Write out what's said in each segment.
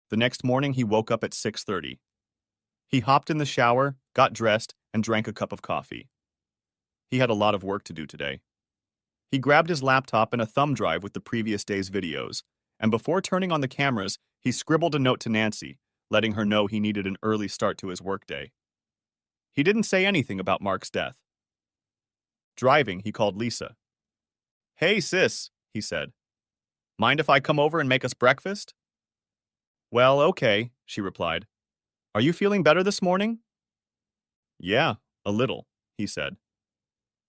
The next morning, he woke up at 6:30. He hopped in the shower, got dressed, and drank a cup of coffee. He had a lot of work to do today. He grabbed his laptop and a thumb drive with the previous day's videos, and before turning on the cameras, he scribbled a note to Nancy, letting her know he needed an early start to his workday. He didn't say anything about Mark's death. Driving, he called Lisa. "Hey, sis," he said. "Mind if I come over and make us breakfast?" "Well, okay," she replied. "Are you feeling better this morning?" "Yeah, a little," he said.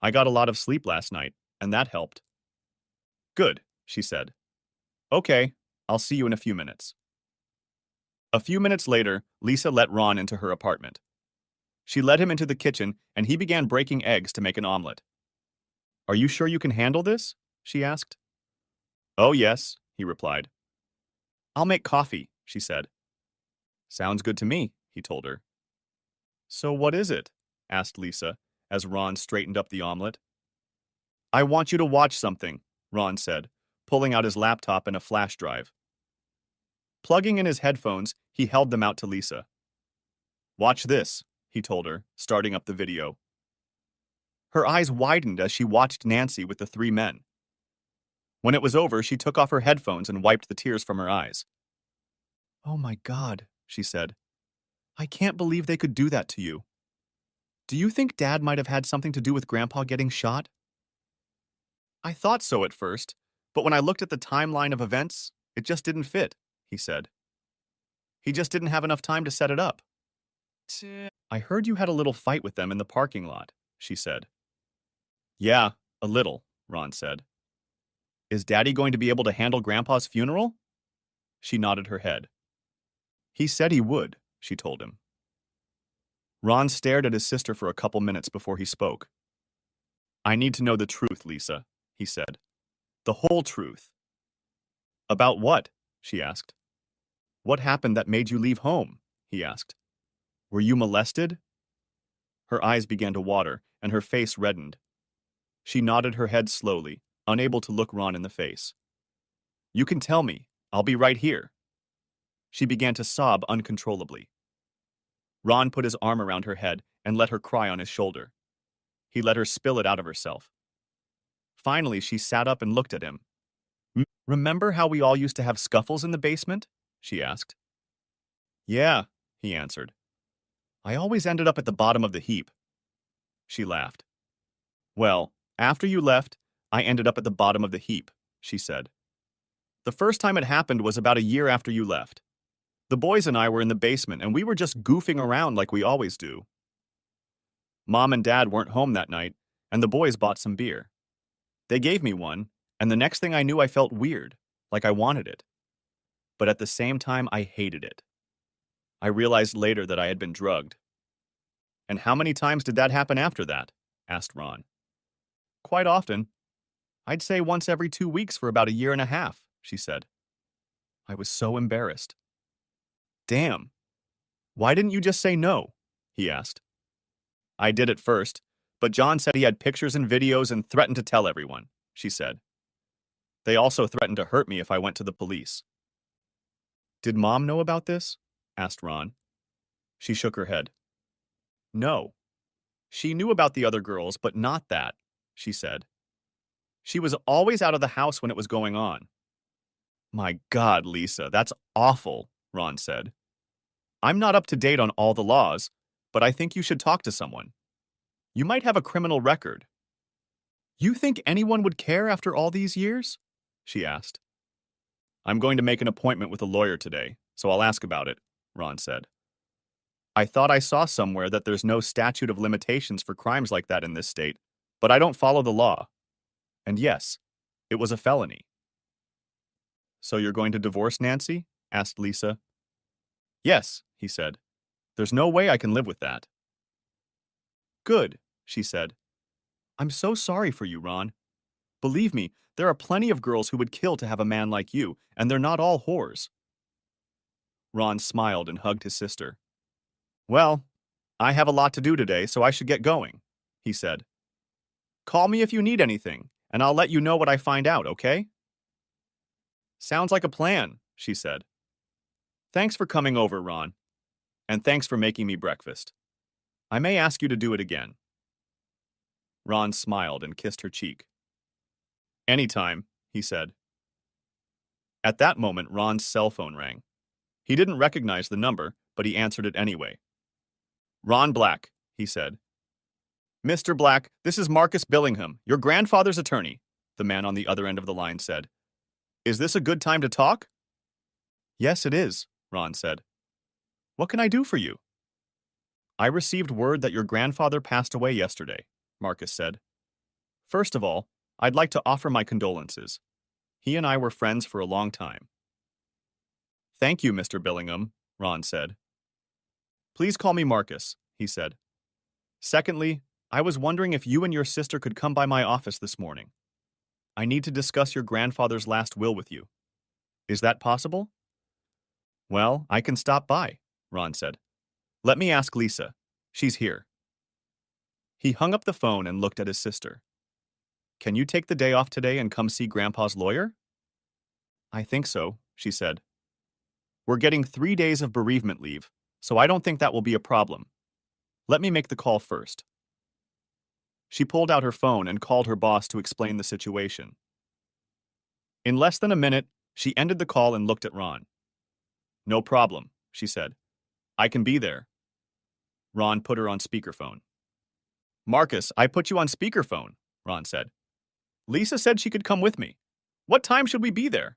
"I got a lot of sleep last night, and that helped." "Good," she said. "Okay, I'll see you in a few minutes." A few minutes later, Lisa let Ron into her apartment. She led him into the kitchen, and he began breaking eggs to make an omelet. "Are you sure you can handle this?" she asked. "Oh, yes," he replied. "I'll make coffee," she said. "Sounds good to me," he told her. "So what is it?" asked Lisa, as Ron straightened up the omelet. "I want you to watch something," Ron said, pulling out his laptop and a flash drive. Plugging in his headphones, he held them out to Lisa. "Watch this," he told her, starting up the video. Her eyes widened as she watched Nancy with the three men. When it was over, she took off her headphones and wiped the tears from her eyes. "Oh my God," she said. "I can't believe they could do that to you. Do you think Dad might have had something to do with Grandpa getting shot?" "I thought so at first, but when I looked at the timeline of events, it just didn't fit," he said. "He just didn't have enough time to set it up." "I heard you had a little fight with them in the parking lot," she said. "Yeah, a little," Ron said. "Is Daddy going to be able to handle Grandpa's funeral?" She nodded her head. "He said he would," she told him. Ron stared at his sister for a couple minutes before he spoke. "I need to know the truth, Lisa," he said. "The whole truth." "About what?" she asked. "What happened that made you leave home?" he asked. "Were you molested?" Her eyes began to water, and her face reddened. She nodded her head slowly, unable to look Ron in the face. "You can tell me. I'll be right here." She began to sob uncontrollably. Ron put his arm around her head and let her cry on his shoulder. He let her spill it out of herself. Finally, she sat up and looked at him. "Remember how we all used to have scuffles in the basement?" she asked. "Yeah," he answered. "I always ended up at the bottom of the heap." She laughed. "Well, after you left, I ended up at the bottom of the heap," she said. "The first time it happened was about a year after you left. The boys and I were in the basement, and we were just goofing around like we always do. Mom and Dad weren't home that night, and the boys bought some beer. They gave me one, and the next thing I knew I felt weird, like I wanted it. But at the same time, I hated it. I realized later that I had been drugged." "And how many times did that happen after that?" asked Ron. "Quite often. I'd say once every 2 weeks for about a year and a half," she said. I was so embarrassed. "Damn. Why didn't you just say no?" he asked. "I did at first, but John said he had pictures and videos and threatened to tell everyone," she said. "They also threatened to hurt me if I went to the police." "Did Mom know about this?" asked Ron. She shook her head. "No. She knew about the other girls, but not that," she said. "She was always out of the house when it was going on." "My God, Lisa, that's awful," Ron said. "I'm not up to date on all the laws, but I think you should talk to someone. You might have a criminal record." "You think anyone would care after all these years?" she asked. "I'm going to make an appointment with a lawyer today, so I'll ask about it," Ron said. "I thought I saw somewhere that there's no statute of limitations for crimes like that in this state, but I don't follow the law. And yes, it was a felony." "So you're going to divorce Nancy?" asked Lisa. "Yes," he said. "There's no way I can live with that." "Good," she said. "I'm so sorry for you, Ron. Believe me, there are plenty of girls who would kill to have a man like you, and they're not all whores." Ron smiled and hugged his sister. "Well, I have a lot to do today, so I should get going," he said. "Call me if you need anything, and I'll let you know what I find out, okay?" "Sounds like a plan," she said. Thanks for coming over, Ron. And thanks for making me breakfast. I may ask you to do it again. Ron smiled and kissed her cheek. Anytime, he said. At that moment, Ron's cell phone rang. He didn't recognize the number, but he answered it anyway. Ron Black, he said. Mr. Black, this is Marcus Billingham, your grandfather's attorney, the man on the other end of the line said. Is this a good time to talk? Yes, it is, Ron said. What can I do for you? I received word that your grandfather passed away yesterday, Marcus said. First of all, I'd like to offer my condolences. He and I were friends for a long time. Thank you, Mr. Billingham, Ron said. Please call me Marcus, he said. Secondly, I was wondering if you and your sister could come by my office this morning. I need to discuss your grandfather's last will with you. Is that possible? Well, I can stop by, Ron said. Let me ask Lisa. She's here. He hung up the phone and looked at his sister. Can you take the day off today and come see Grandpa's lawyer? I think so, she said. We're getting 3 days of bereavement leave, so I don't think that will be a problem. Let me make the call first. She pulled out her phone and called her boss to explain the situation. In less than a minute, she ended the call and looked at Ron. No problem, she said. I can be there. Ron put her on speakerphone. Marcus, I put you on speakerphone, Ron said. Lisa said she could come with me. What time should we be there?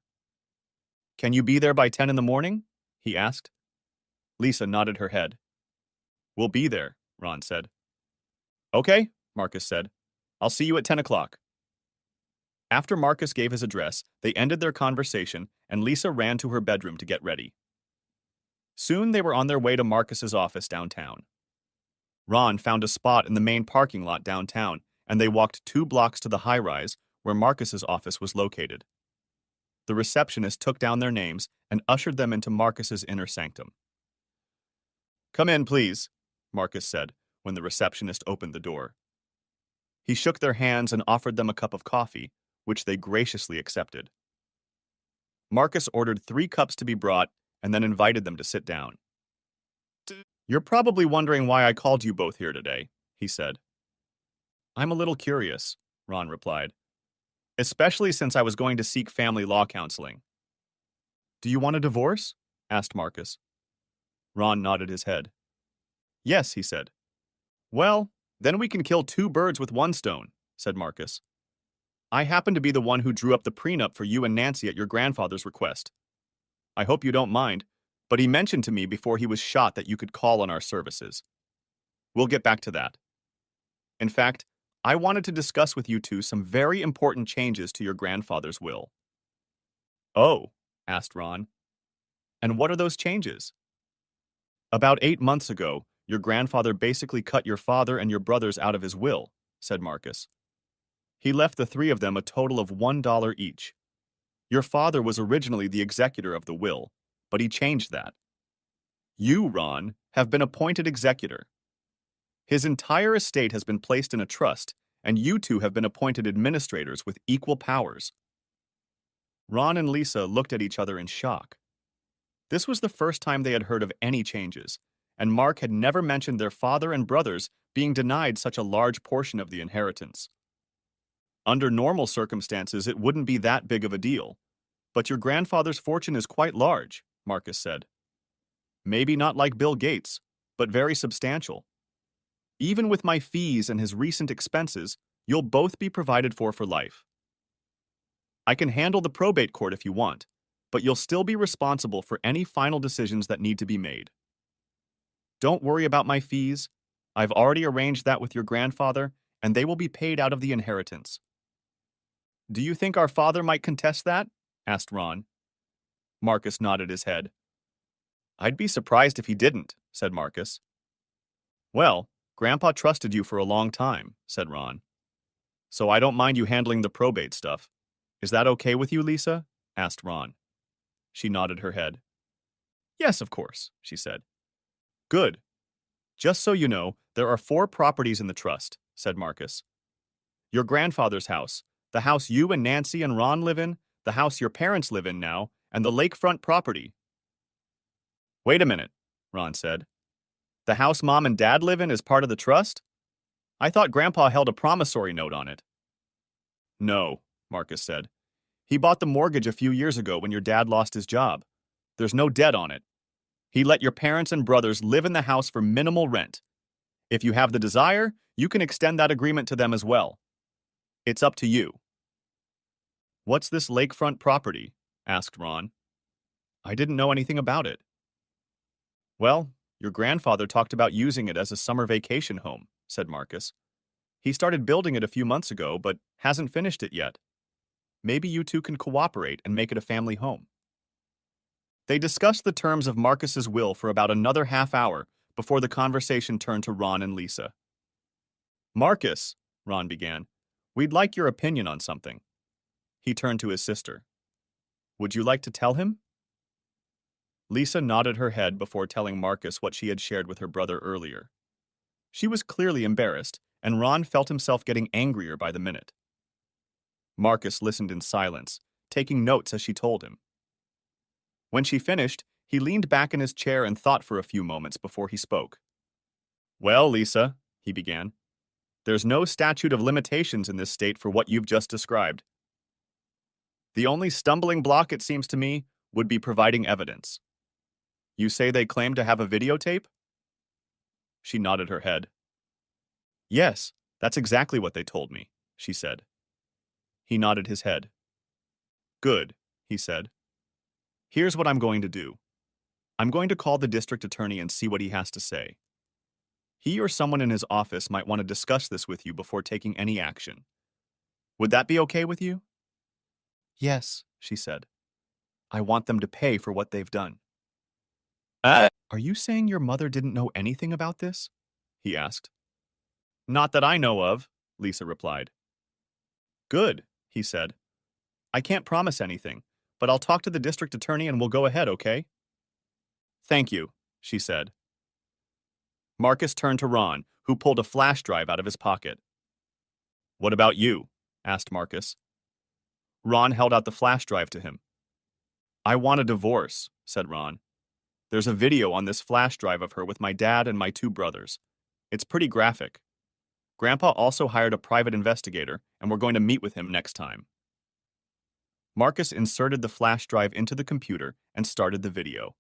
Can you be there by 10 in the morning? He asked. Lisa nodded her head. We'll be there, Ron said. Okay, Marcus said. I'll see you at 10 o'clock. After Marcus gave his address, they ended their conversation and Lisa ran to her bedroom to get ready. Soon they were on their way to Marcus's office downtown. Ron found a spot in the main parking lot downtown, and they walked 2 blocks to the high-rise where Marcus's office was located. The receptionist took down their names and ushered them into Marcus's inner sanctum. Come in, please, Marcus said when the receptionist opened the door. He shook their hands and offered them a cup of coffee, which they graciously accepted. Marcus ordered 3 cups to be brought and then invited them to sit down. You're probably wondering why I called you both here today, he said. I'm a little curious, Ron replied, especially since I was going to seek family law counseling. Do you want a divorce? Asked Marcus. Ron nodded his head. Yes, he said. Well, then we can kill 2 birds with 1 stone, said Marcus. I happen to be the one who drew up the prenup for you and Nancy at your grandfather's request. I hope you don't mind, but he mentioned to me before he was shot that you could call on our services. We'll get back to that. In fact, I wanted to discuss with you two some very important changes to your grandfather's will. Oh, asked Ron. And what are those changes? About 8 months ago, your grandfather basically cut your father and your brothers out of his will, said Marcus. He left the 3 of them a total of $1 each. Your father was originally the executor of the will, but he changed that. You, Ron, have been appointed executor. His entire estate has been placed in a trust, and you two have been appointed administrators with equal powers. Ron and Lisa looked at each other in shock. This was the first time they had heard of any changes, and Mark had never mentioned their father and brothers being denied such a large portion of the inheritance. Under normal circumstances, it wouldn't be that big of a deal, but your grandfather's fortune is quite large, Marcus said. Maybe not like Bill Gates, but very substantial. Even with my fees and his recent expenses, you'll both be provided for life. I can handle the probate court if you want, but you'll still be responsible for any final decisions that need to be made. Don't worry about my fees. I've already arranged that with your grandfather, and they will be paid out of the inheritance. Do you think our father might contest that? Asked Ron. Marcus nodded his head. I'd be surprised if he didn't, said Marcus. Well, Grandpa trusted you for a long time, said Ron. So I don't mind you handling the probate stuff. Is that okay with you, Lisa? Asked Ron. She nodded her head. Yes, of course, she said. Good. Just so you know, there are 4 properties in the trust, said Marcus. Your grandfather's house, the house you and Nancy and Ron live in, the house your parents live in now, and the lakefront property. Wait a minute, Ron said. The house Mom and Dad live in is part of the trust? I thought Grandpa held a promissory note on it. No, Marcus said. He bought the mortgage a few years ago when your dad lost his job. There's no debt on it. He let your parents and brothers live in the house for minimal rent. If you have the desire, you can extend that agreement to them as well. It's up to you. What's this lakefront property? Asked Ron. I didn't know anything about it. Well, your grandfather talked about using it as a summer vacation home, said Marcus. He started building it a few months ago, but hasn't finished it yet. Maybe you two can cooperate and make it a family home. They discussed the terms of Marcus's will for about another half hour before the conversation turned to Ron and Lisa. Marcus, Ron began, we'd like your opinion on something. He turned to his sister. Would you like to tell him? Lisa nodded her head before telling Marcus what she had shared with her brother earlier. She was clearly embarrassed, and Ron felt himself getting angrier by the minute. Marcus listened in silence, taking notes as she told him. When she finished, he leaned back in his chair and thought for a few moments before he spoke. Well, Lisa, he began, there's no statute of limitations in this state for what you've just described. The only stumbling block, it seems to me, would be providing evidence. You say they claim to have a videotape? She nodded her head. Yes, that's exactly what they told me, she said. He nodded his head. Good, he said. Here's what I'm going to do. I'm going to call the district attorney and see what he has to say. He or someone in his office might want to discuss this with you before taking any action. Would that be okay with you? Yes, she said. I want them to pay for what they've done. Are you saying your mother didn't know anything about this? He asked. Not that I know of, Lisa replied. Good, he said. I can't promise anything, but I'll talk to the district attorney and we'll go ahead, okay? Thank you, she said. Marcus turned to Ron, who pulled a flash drive out of his pocket. What about you? Asked Marcus. Ron held out the flash drive to him. I want a divorce, said Ron. There's a video on this flash drive of her with my dad and my two brothers. It's pretty graphic. Grandpa also hired a private investigator, and we're going to meet with him next time. Marcus inserted the flash drive into the computer and started the video.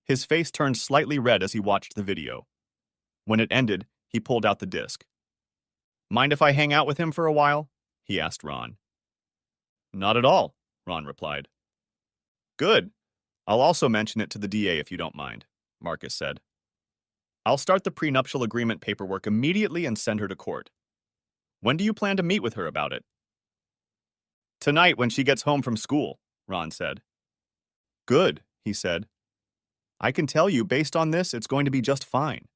His face turned slightly red as he watched the video. When it ended, he pulled out the disc. Mind if I hang out with him for a while? He asked Ron. Not at all, Ron replied. Good. I'll also mention it to the DA if you don't mind, Marcus said. I'll start the prenuptial agreement paperwork immediately and send her to court. When do you plan to meet with her about it? Tonight when she gets home from school, Ron said. Good, he said. I can tell you, based on this, it's going to be just fine.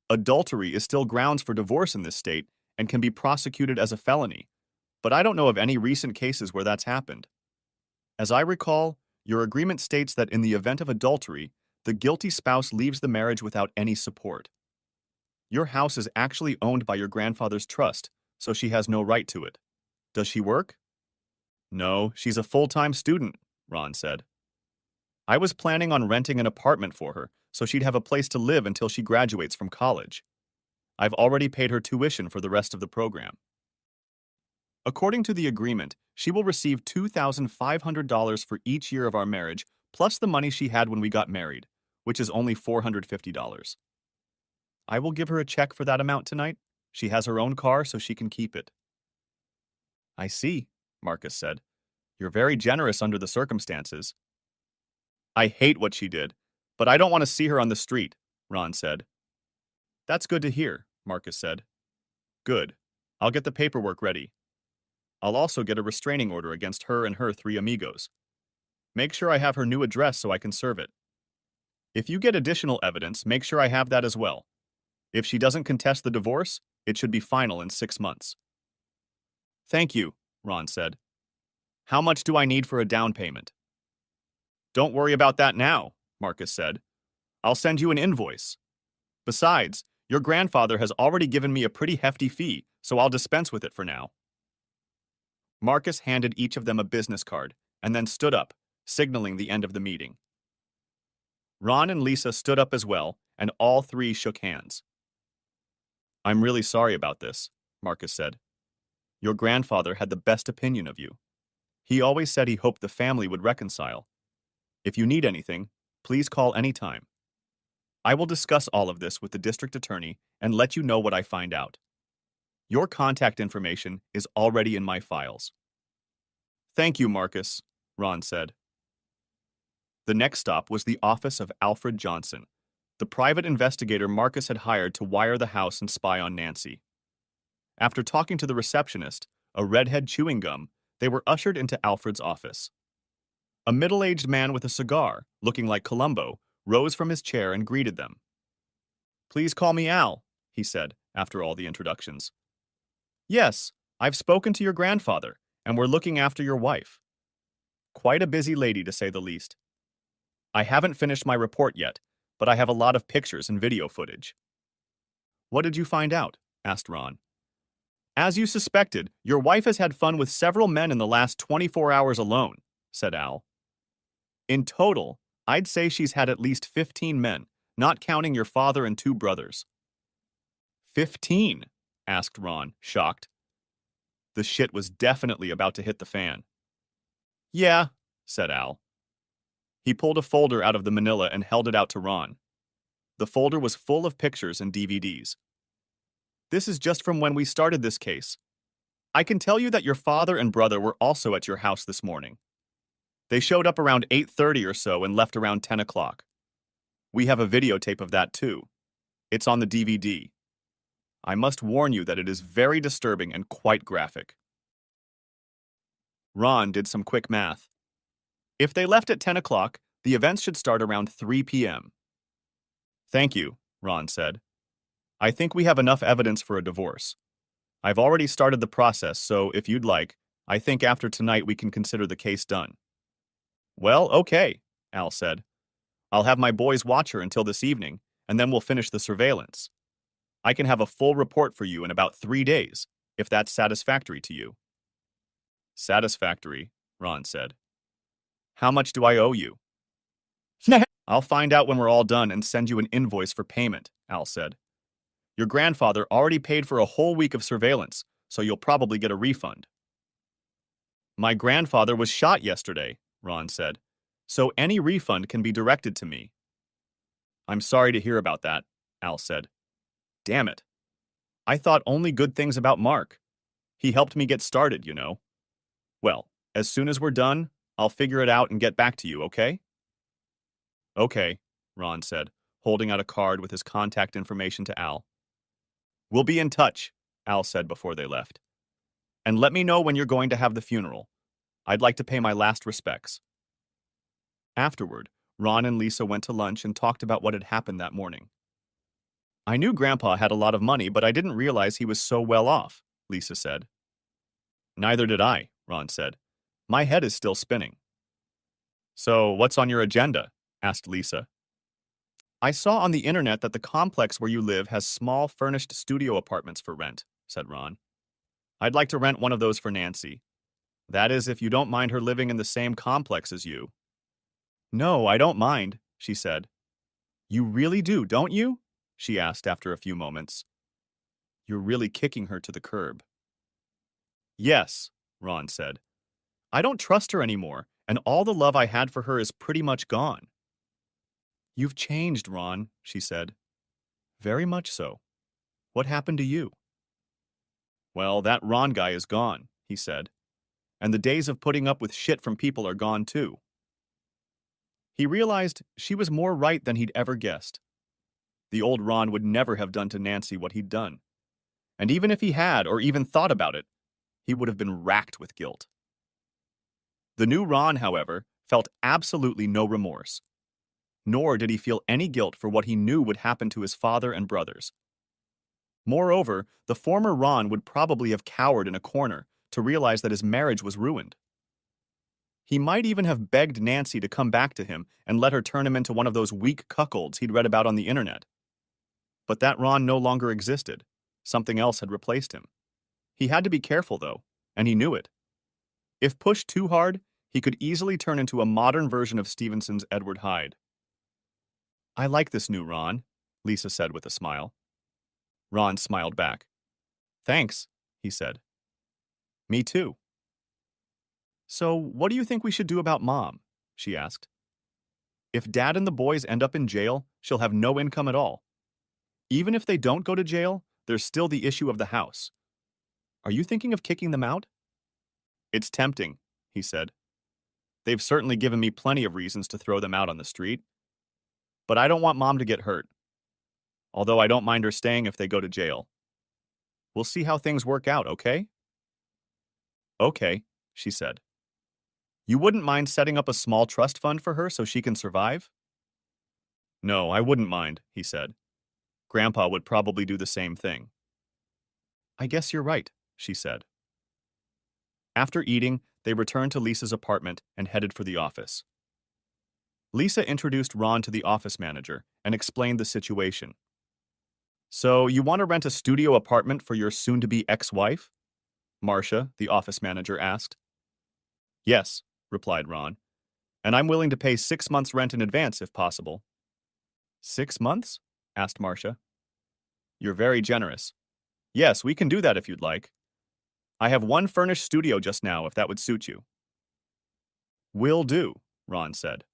Adultery is still grounds for divorce in this state and can be prosecuted as a felony, but I don't know of any recent cases where that's happened. As I recall, your agreement states that in the event of adultery, the guilty spouse leaves the marriage without any support. Your house is actually owned by your grandfather's trust, so she has no right to it. Does she work? No, she's a full-time student, Ron said. I was planning on renting an apartment for her, so she'd have a place to live until she graduates from college. I've already paid her tuition for the rest of the program. According to the agreement, she will receive $2,500 for each year of our marriage, plus the money she had when we got married, which is only $450. I will give her a check for that amount tonight. She has her own car, so she can keep it. I see, Marcus said. You're very generous under the circumstances. I hate what she did, but I don't want to see her on the street, Ron said. That's good to hear, Marcus said. Good. I'll get the paperwork ready. I'll also get a restraining order against her and her 3 amigos. Make sure I have her new address so I can serve it. If you get additional evidence, make sure I have that as well. If she doesn't contest the divorce, it should be final in 6 months. Thank you, Ron said. How much do I need for a down payment? Don't worry about that now, Marcus said. I'll send you an invoice. Besides, your grandfather has already given me a pretty hefty fee, so I'll dispense with it for now. Marcus handed each of them a business card and then stood up, signaling the end of the meeting. Ron and Lisa stood up as well, and all three shook hands. I'm really sorry about this, Marcus said. Your grandfather had the best opinion of you. He always said he hoped the family would reconcile. If you need anything, please call anytime. I will discuss all of this with the district attorney and let you know what I find out. Your contact information is already in my files. Thank you, Marcus, Ron said. The next stop was the office of Alfred Johnson, the private investigator Marcus had hired to wire the house and spy on Nancy. After talking to the receptionist, a redhead chewing gum, they were ushered into Alfred's office. A middle-aged man with a cigar, looking like Columbo, rose from his chair and greeted them. Please call me Al, he said, after all the introductions. Yes, I've spoken to your grandfather, and we're looking after your wife. Quite a busy lady, to say the least. I haven't finished my report yet, but I have a lot of pictures and video footage. What did you find out? Asked Ron. As you suspected, your wife has had fun with several men in the last 24 hours alone, said Al. In total, I'd say she's had at least 15 men, not counting your father and 2 brothers. 15? Asked Ron, shocked. The shit was definitely about to hit the fan. Yeah, said Al. He pulled a folder out of the manila and held it out to Ron. The folder was full of pictures and DVDs. This is just from when we started this case. I can tell you that your father and brother were also at your house this morning. They showed up around 8:30 or so and left around 10 o'clock. We have a videotape of that too. It's on the DVD. I must warn you that it is very disturbing and quite graphic. Ron did some quick math. If they left at 10 o'clock, the events should start around 3 p.m. Thank you, Ron said. I think we have enough evidence for a divorce. I've already started the process, so if you'd like, I think after tonight we can consider the case done. Well, okay, Al said. I'll have my boys watch her until this evening, and then we'll finish the surveillance. I can have a full report for you in about 3 days, if that's satisfactory to you. Satisfactory, Ron said. How much do I owe you? I'll find out when we're all done and send you an invoice for payment, Al said. Your grandfather already paid for a whole week of surveillance, so you'll probably get a refund. My grandfather was shot yesterday, Ron said, so any refund can be directed to me. I'm sorry to hear about that, Al said. Damn it. I thought only good things about Mark. He helped me get started, you know. Well, as soon as we're done, I'll figure it out and get back to you, okay? Okay, Ron said, holding out a card with his contact information to Al. We'll be in touch, Al said before they left. And let me know when you're going to have the funeral. I'd like to pay my last respects. Afterward, Ron and Lisa went to lunch and talked about what had happened that morning. I knew Grandpa had a lot of money, but I didn't realize he was so well off, Lisa said. Neither did I, Ron said. My head is still spinning. So, what's on your agenda? Asked Lisa. I saw on the internet that the complex where you live has small furnished studio apartments for rent, said Ron. I'd like to rent one of those for Nancy. That is, if you don't mind her living in the same complex as you. No, I don't mind, she said. You really do, don't you? She asked after a few moments. You're really kicking her to the curb. Yes, Ron said. I don't trust her anymore, and all the love I had for her is pretty much gone. You've changed, Ron, she said. Very much so. What happened to you? Well, that Ron guy is gone, he said. And the days of putting up with shit from people are gone too. He realized she was more right than he'd ever guessed. The old Ron would never have done to Nancy what he'd done. And even if he had, or even thought about it, he would have been racked with guilt. The new Ron, however, felt absolutely no remorse. Nor did he feel any guilt for what he knew would happen to his father and brothers. Moreover, the former Ron would probably have cowered in a corner to realize that his marriage was ruined. He might even have begged Nancy to come back to him and let her turn him into one of those weak cuckolds he'd read about on the internet. But that Ron no longer existed. Something else had replaced him. He had to be careful, though, and he knew it. If pushed too hard, he could easily turn into a modern version of Stevenson's Edward Hyde. I like this new Ron, Lisa said with a smile. Ron smiled back. Thanks, he said. Me too. So, what do you think we should do about Mom? She asked. If Dad and the boys end up in jail, she'll have no income at all. Even if they don't go to jail, there's still the issue of the house. Are you thinking of kicking them out? It's tempting, he said. They've certainly given me plenty of reasons to throw them out on the street. But I don't want Mom to get hurt. Although I don't mind her staying if they go to jail. We'll see how things work out, okay? Okay, she said. You wouldn't mind setting up a small trust fund for her so she can survive? No, I wouldn't mind, he said. Grandpa would probably do the same thing. I guess you're right, she said. After eating, they returned to Lisa's apartment and headed for the office. Lisa introduced Ron to the office manager and explained the situation. So, you want to rent a studio apartment for your soon-to-be ex-wife? Marcia, the office manager, asked. Yes, replied Ron, and I'm willing to pay 6 months' rent in advance if possible. 6 months? Asked Marcia. You're very generous. Yes, we can do that if you'd like. I have one furnished studio just now, if that would suit you. Will do, Ron said.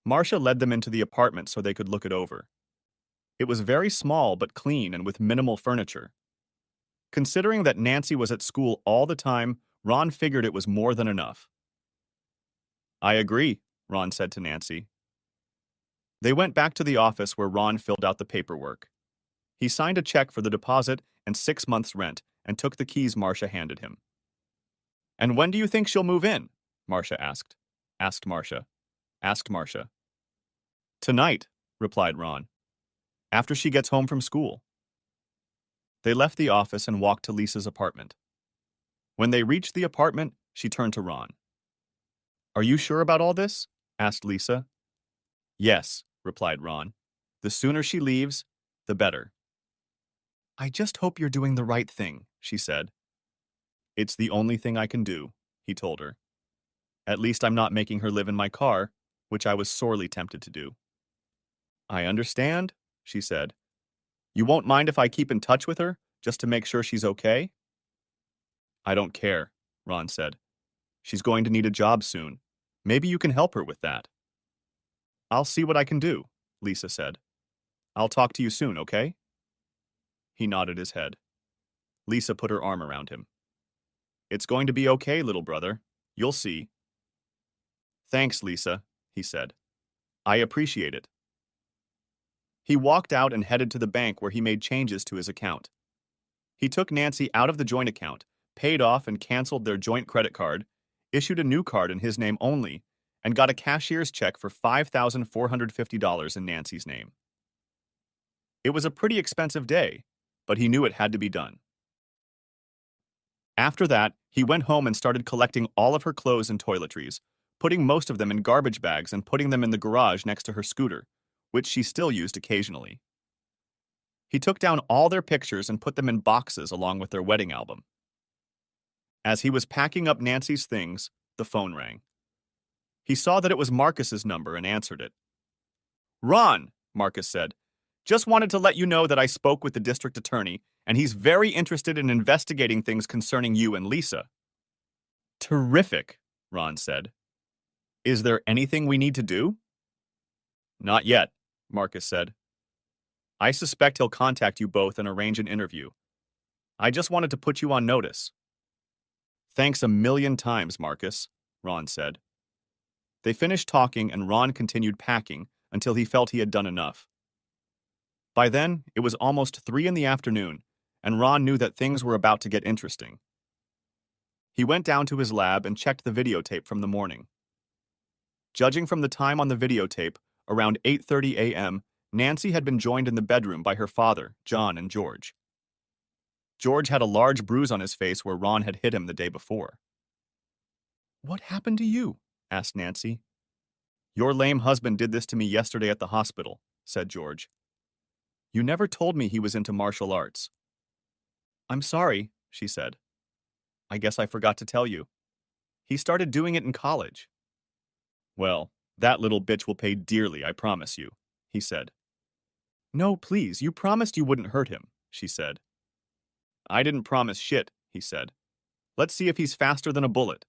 Marcia led them into the apartment so they could look it over. It was very small but clean and with minimal furniture. Considering that Nancy was at school all the time, Ron figured it was more than enough. I agree, Ron said to Nancy. They went back to the office where Ron filled out the paperwork. He signed a check for the deposit and 6 months' rent and took the keys Marcia handed him. And when do you think she'll move in? Marcia asked. Asked Marcia. Tonight, replied Ron. After she gets home from school. They left the office and walked to Lisa's apartment. When they reached the apartment, she turned to Ron. Are you sure about all this? Asked Lisa. Yes, replied Ron. The sooner she leaves, the better. I just hope you're doing the right thing, she said. It's the only thing I can do, he told her. At least I'm not making her live in my car, which I was sorely tempted to do. I understand, she said. You won't mind if I keep in touch with her, just to make sure she's okay? I don't care, Ron said. She's going to need a job soon. Maybe you can help her with that. I'll see what I can do, Lisa said. I'll talk to you soon, okay? He nodded his head. Lisa put her arm around him. It's going to be okay, little brother. You'll see. Thanks, Lisa, he said. I appreciate it. He walked out and headed to the bank where he made changes to his account. He took Nancy out of the joint account, paid off and canceled their joint credit card, issued a new card in his name only, and got a cashier's check for $5,450 in Nancy's name. It was a pretty expensive day, but he knew it had to be done. After that, he went home and started collecting all of her clothes and toiletries, putting most of them in garbage bags and putting them in the garage next to her scooter, which she still used occasionally. He took down all their pictures and put them in boxes along with their wedding album. As he was packing up Nancy's things, the phone rang. He saw that it was Marcus's number and answered it. Ron, Marcus said, just wanted to let you know that I spoke with the district attorney, and he's very interested in investigating things concerning you and Lisa. Terrific, Ron said. Is there anything we need to do? Not yet, Marcus said. I suspect he'll contact you both and arrange an interview. I just wanted to put you on notice. Thanks a million times, Marcus, Ron said. They finished talking and Ron continued packing until he felt he had done enough. By then, it was almost 3 in the afternoon, and Ron knew that things were about to get interesting. He went down to his lab and checked the videotape from the morning. Judging from the time on the videotape, around 8:30 a.m., Nancy had been joined in the bedroom by her father, John, and George. George had a large bruise on his face where Ron had hit him the day before. What happened to you? Asked Nancy. Your lame husband did this to me yesterday at the hospital, said George. You never told me he was into martial arts. I'm sorry, she said. I guess I forgot to tell you. He started doing it in college. Well, That little bitch will pay dearly, I promise you, he said. No, please, you promised you wouldn't hurt him, she said. I didn't promise shit, he said. Let's see if he's faster than a bullet.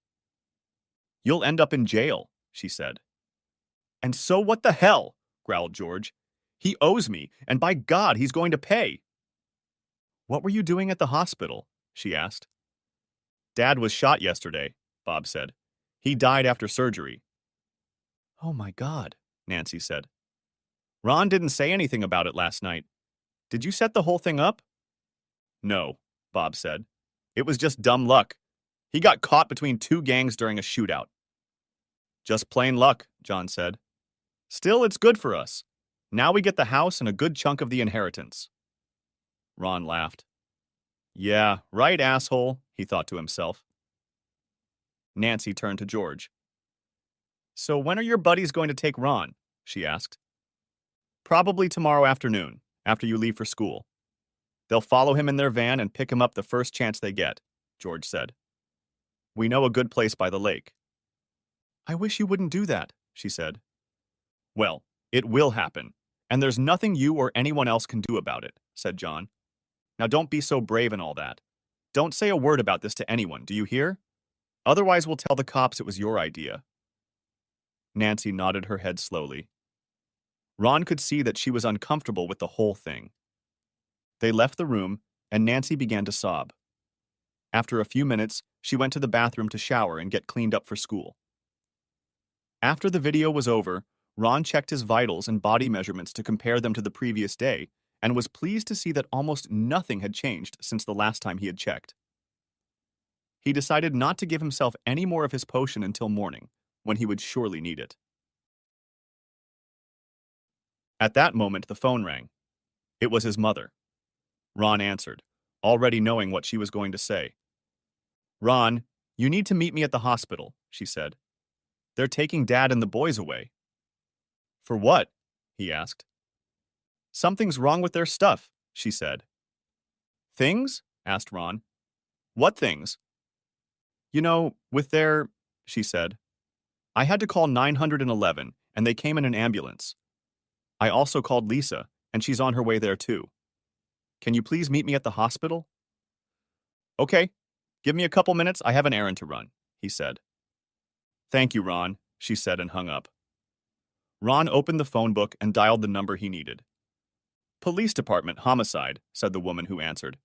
You'll end up in jail, she said. And so what the hell? Growled George. He owes me, and by God, he's going to pay. What were you doing at the hospital? She asked. Dad was shot yesterday, Bob said. He died after surgery. Oh my God, Nancy said. Ron didn't say anything about it last night. Did you set the whole thing up? No, Bob said. It was just dumb luck. He got caught between two gangs during a shootout. Just plain luck, John said. Still, it's good for us. Now we get the house and a good chunk of the inheritance. Ron laughed. Yeah, right, asshole, he thought to himself. Nancy turned to George. So when are your buddies going to take Ron? She asked. Probably tomorrow afternoon, after you leave for school. They'll follow him in their van and pick him up the first chance they get, George said. We know a good place by the lake. I wish you wouldn't do that, she said. Well, it will happen, and there's nothing you or anyone else can do about it, said John. Now don't be so brave and all that. Don't say a word about this to anyone, do you hear? Otherwise we'll tell the cops it was your idea. Nancy nodded her head slowly. Ron could see that she was uncomfortable with the whole thing. They left the room, and Nancy began to sob. After a few minutes, she went to the bathroom to shower and get cleaned up for school. After the video was over, Ron checked his vitals and body measurements to compare them to the previous day and was pleased to see that almost nothing had changed since the last time he had checked. He decided not to give himself any more of his potion until morning, when he would surely need it. At that moment, the phone rang. It was his mother. Ron answered, already knowing what she was going to say. Ron, you need to meet me at the hospital, she said. They're taking Dad and the boys away. For what? He asked. Something's wrong with their stuff, she said. Things? Asked Ron. What things? You know, with their, she said. I had to call 911, and they came in an ambulance. I also called Lisa, and she's on her way there too. Can you please meet me at the hospital? Okay, give me a couple minutes, I have an errand to run, he said. Thank you, Ron, she said and hung up. Ron opened the phone book and dialed the number he needed. Police Department, homicide, said the woman who answered.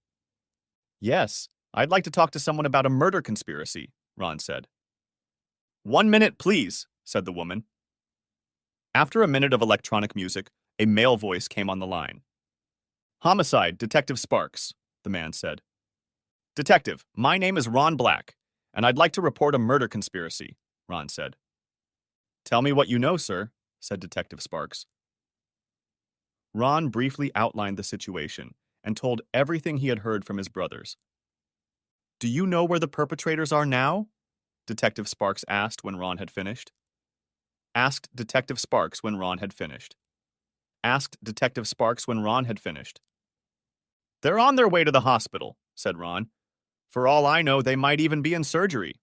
Yes, I'd like to talk to someone about a murder conspiracy, Ron said. 1 minute, please, said the woman. After a minute of electronic music, a male voice came on the line. Homicide, Detective Sparks, the man said. Detective, my name is Ron Black, and I'd like to report a murder conspiracy, Ron said. Tell me what you know, sir, said Detective Sparks. Ron briefly outlined the situation and told everything he had heard from his brothers. Do you know where the perpetrators are now? Detective Sparks asked when Ron had finished. Asked Detective Sparks when Ron had finished. Asked Detective Sparks when Ron had finished. They're on their way to the hospital, said Ron. For all I know, they might even be in surgery.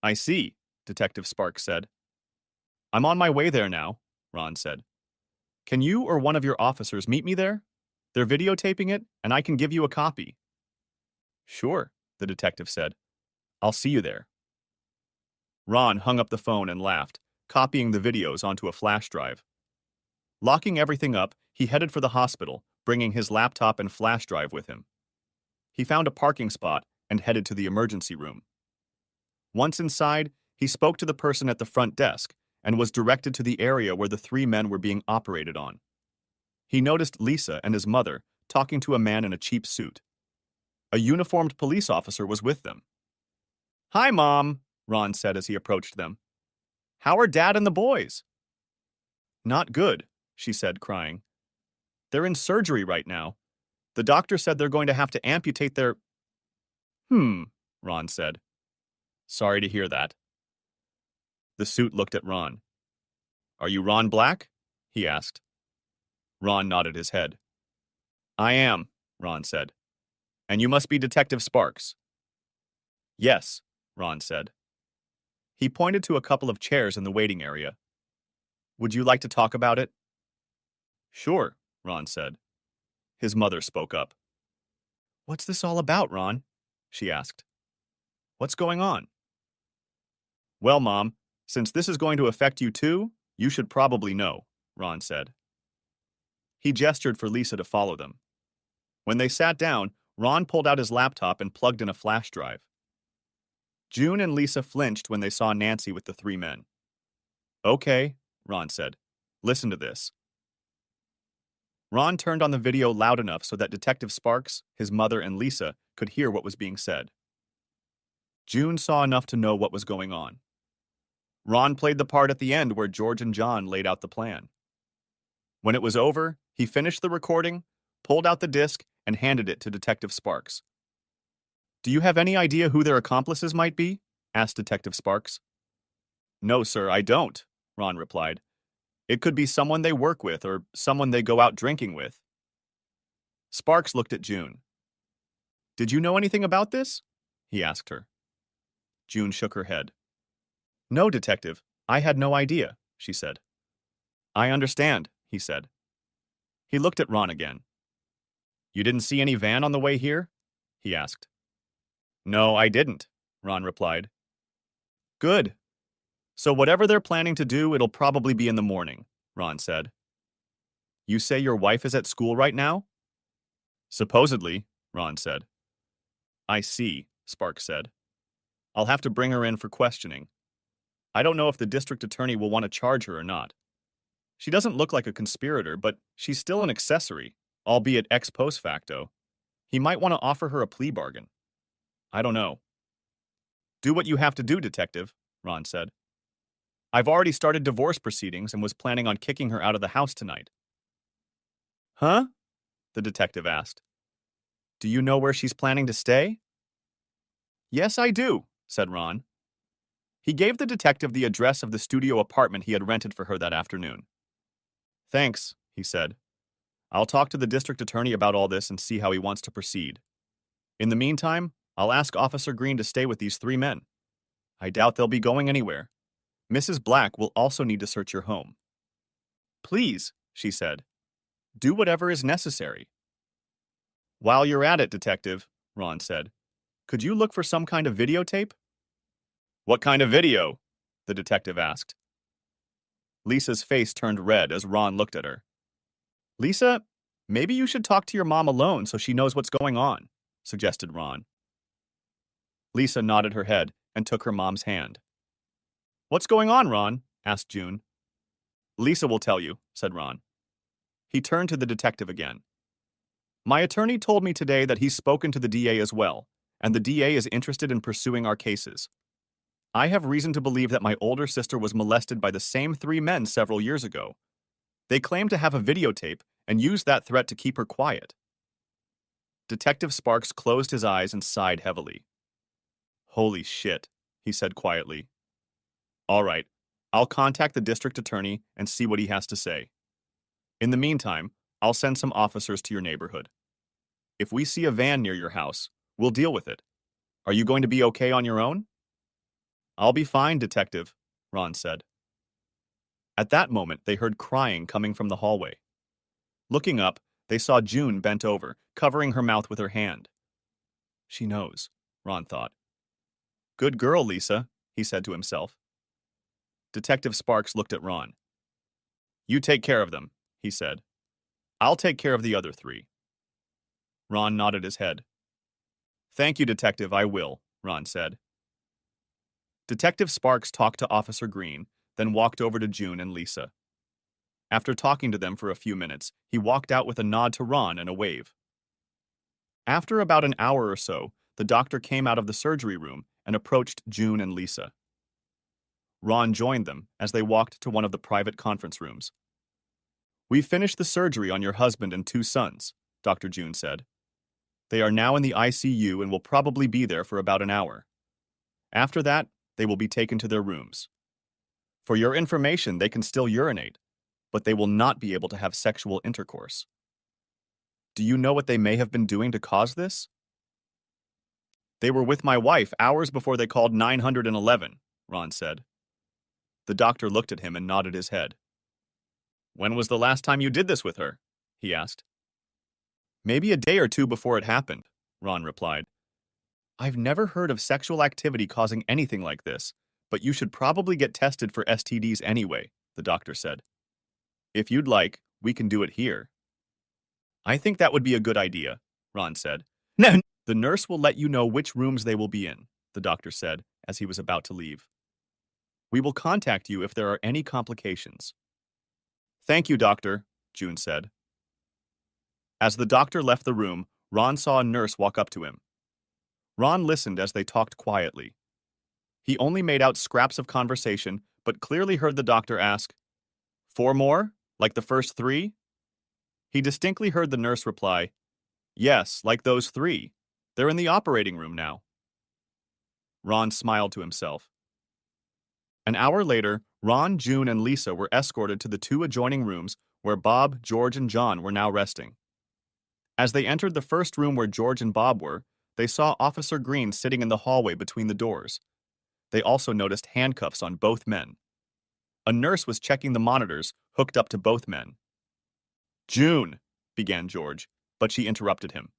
I see, Detective Sparks said. I'm on my way there now, Ron said. Can you or one of your officers meet me there? They're videotaping it, and I can give you a copy. Sure, the detective said. I'll see you there. Ron hung up the phone and laughed, copying the videos onto a flash drive. Locking everything up, he headed for the hospital, bringing his laptop and flash drive with him. He found a parking spot and headed to the emergency room. Once inside, he spoke to the person at the front desk and was directed to the area where the three men were being operated on. He noticed Lisa and his mother talking to a man in a cheap suit. A uniformed police officer was with them. Hi, Mom, Ron said as he approached them. How are Dad and the boys? Not good, she said, crying. They're in surgery right now. The doctor said they're going to have to amputate their... Ron said. Sorry to hear that. The suit looked at Ron. Are you Ron Black? He asked. Ron nodded his head. I am, Ron said. And you must be Detective Sparks. Yes, Ron said. He pointed to a couple of chairs in the waiting area. Would you like to talk about it? Sure, Ron said. His mother spoke up. What's this all about, Ron? She asked. What's going on? Well, Mom, since this is going to affect you too, you should probably know, Ron said. He gestured for Lisa to follow them. When they sat down, Ron pulled out his laptop and plugged in a flash drive. June and Lisa flinched when they saw Nancy with the three men. Okay, Ron said. Listen to this. Ron turned on the video loud enough so that Detective Sparks, his mother, and Lisa could hear what was being said. June saw enough to know what was going on. Ron played the part at the end where George and John laid out the plan. When it was over, he finished the recording, pulled out the disc, and handed it to Detective Sparks. Do you have any idea who their accomplices might be? Asked Detective Sparks. No, sir, I don't, Ron replied. It could be someone they work with or someone they go out drinking with. Sparks looked at June. Did you know anything about this? He asked her. June shook her head. No, Detective, I had no idea, she said. I understand, he said. He looked at Ron again. You didn't see any van on the way here? He asked. No, I didn't, Ron replied. Good. So whatever they're planning to do, it'll probably be in the morning, Ron said. You say your wife is at school right now? Supposedly, Ron said. I see, Sparks said. I'll have to bring her in for questioning. I don't know if the district attorney will want to charge her or not. She doesn't look like a conspirator, but she's still an accessory, albeit ex post facto. He might want to offer her a plea bargain. I don't know. Do what you have to do, Detective, Ron said. I've already started divorce proceedings and was planning on kicking her out of the house tonight. Huh? The detective asked. Do you know where she's planning to stay? Yes, I do, said Ron. He gave the detective the address of the studio apartment he had rented for her that afternoon. Thanks, he said. I'll talk to the district attorney about all this and see how he wants to proceed. In the meantime, I'll ask Officer Green to stay with these three men. I doubt they'll be going anywhere. Mrs. Black will also need to search your home. Please, she said. Do whatever is necessary. While you're at it, Detective, Ron said, could you look for some kind of videotape? What kind of video? The detective asked. Lisa's face turned red as Ron looked at her. Lisa, maybe you should talk to your mom alone so she knows what's going on, suggested Ron. Lisa nodded her head and took her mom's hand. What's going on, Ron? Asked June. Lisa will tell you, said Ron. He turned to the detective again. My attorney told me today that he's spoken to the DA as well, and the DA is interested in pursuing our cases. I have reason to believe that my older sister was molested by the same three men several years ago. They claim to have a videotape and used that threat to keep her quiet. Detective Sparks closed his eyes and sighed heavily. Holy shit, he said quietly. All right, I'll contact the district attorney and see what he has to say. In the meantime, I'll send some officers to your neighborhood. If we see a van near your house, we'll deal with it. Are you going to be okay on your own? I'll be fine, Detective, Ron said. At that moment, they heard crying coming from the hallway. Looking up, they saw June bent over, covering her mouth with her hand. She knows, Ron thought. Good girl, Lisa, he said to himself. Detective Sparks looked at Ron. You take care of them, he said. I'll take care of the other three. Ron nodded his head. Thank you, Detective, I will, Ron said. Detective Sparks talked to Officer Green, then walked over to June and Lisa. After talking to them for a few minutes, he walked out with a nod to Ron and a wave. After about an hour or so, the doctor came out of the surgery room and approached June and Lisa. Ron joined them as they walked to one of the private conference rooms. We've finished the surgery on your husband and two sons, Dr. June said. They are now in the ICU and will probably be there for about an hour. After that, they will be taken to their rooms. For your information, they can still urinate, but they will not be able to have sexual intercourse. Do you know what they may have been doing to cause this? They were with my wife hours before they called 911, Ron said. The doctor looked at him and nodded his head. When was the last time you did this with her? He asked. Maybe a day or two before it happened, Ron replied. I've never heard of sexual activity causing anything like this, but you should probably get tested for STDs anyway, the doctor said. If you'd like, we can do it here. I think that would be a good idea, Ron said. No. The nurse will let you know which rooms they will be in, the doctor said as he was about to leave. We will contact you if there are any complications. Thank you, doctor, June said. As the doctor left the room, Ron saw a nurse walk up to him. Ron listened as they talked quietly. He only made out scraps of conversation, but clearly heard the doctor ask, 4 more? Like the first 3? He distinctly heard the nurse reply, yes, like those 3. They're in the operating room now. Ron smiled to himself. An hour later, Ron, June, and Lisa were escorted to the 2 adjoining rooms where Bob, George, and John were now resting. As they entered the first room where George and Bob were, they saw Officer Green sitting in the hallway between the doors. They also noticed handcuffs on both men. A nurse was checking the monitors hooked up to both men. June, began George, but she interrupted him.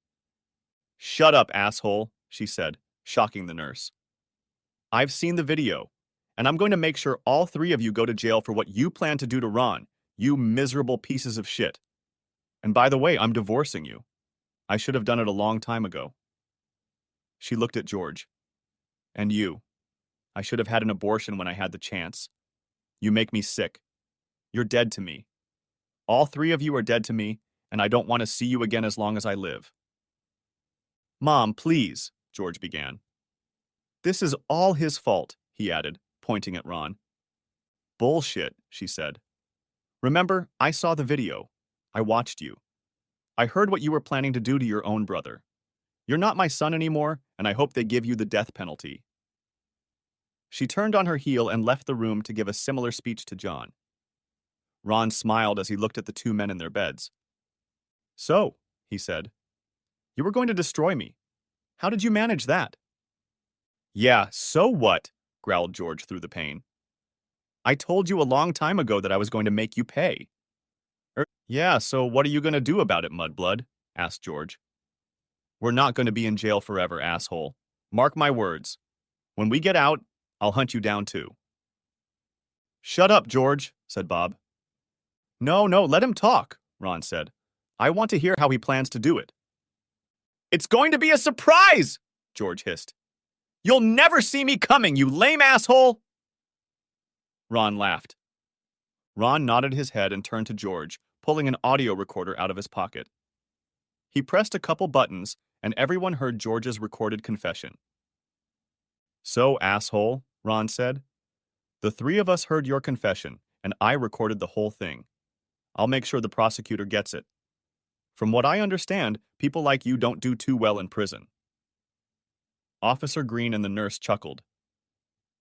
Shut up, asshole, she said, shocking the nurse. I've seen the video, and I'm going to make sure all 3 of you go to jail for what you plan to do to Ron, you miserable pieces of shit. And by the way, I'm divorcing you. I should have done it a long time ago. She looked at George. And you. I should have had an abortion when I had the chance. You make me sick. You're dead to me. All 3 of you are dead to me, and I don't want to see you again as long as I live. Mom, please, George began. This is all his fault, he added, pointing at Ron. Bullshit, she said. Remember, I saw the video. I watched you. I heard what you were planning to do to your own brother. You're not my son anymore, and I hope they give you the death penalty. She turned on her heel and left the room to give a similar speech to John. Ron smiled as he looked at the 2 men in their beds. So, he said, you were going to destroy me. How did you manage that? Yeah, so what? Growled George through the pain. I told you a long time ago that I was going to make you pay. Yeah, so what are you going to do about it, Mudblood? Asked George. We're not going to be in jail forever, asshole. Mark my words. When we get out, I'll hunt you down too. Shut up, George, said Bob. No, let him talk, Ron said. I want to hear how he plans to do it. It's going to be a surprise, George hissed. You'll never see me coming, you lame asshole! Ron laughed. Ron nodded his head and turned to George, pulling an audio recorder out of his pocket. He pressed a couple buttons, and everyone heard George's recorded confession. So, asshole, Ron said. The 3 of us heard your confession, and I recorded the whole thing. I'll make sure the prosecutor gets it. From what I understand, people like you don't do too well in prison. Officer Green and the nurse chuckled.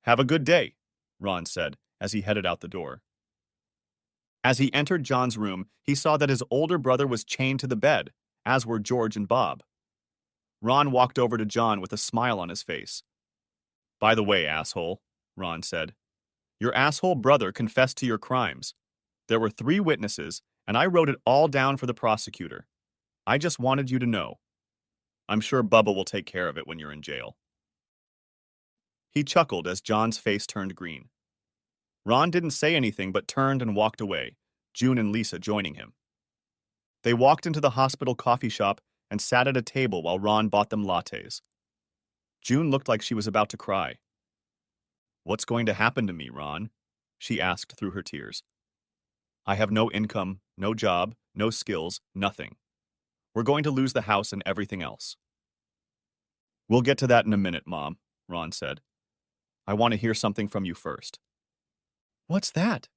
Have a good day, Ron said as he headed out the door. As he entered John's room, he saw that his older brother was chained to the bed, as were George and Bob. Ron walked over to John with a smile on his face. By the way, asshole, Ron said, your asshole brother confessed to your crimes. There were 3 witnesses, and I wrote it all down for the prosecutor. I just wanted you to know. I'm sure Bubba will take care of it when you're in jail. He chuckled as John's face turned green. Ron didn't say anything but turned and walked away, June and Lisa joining him. They walked into the hospital coffee shop and sat at a table while Ron bought them lattes. June looked like she was about to cry. What's going to happen to me, Ron? She asked through her tears. I have no income, no job, no skills, nothing. We're going to lose the house and everything else. We'll get to that in a minute, Mom, Ron said. I want to hear something from you first. What's that?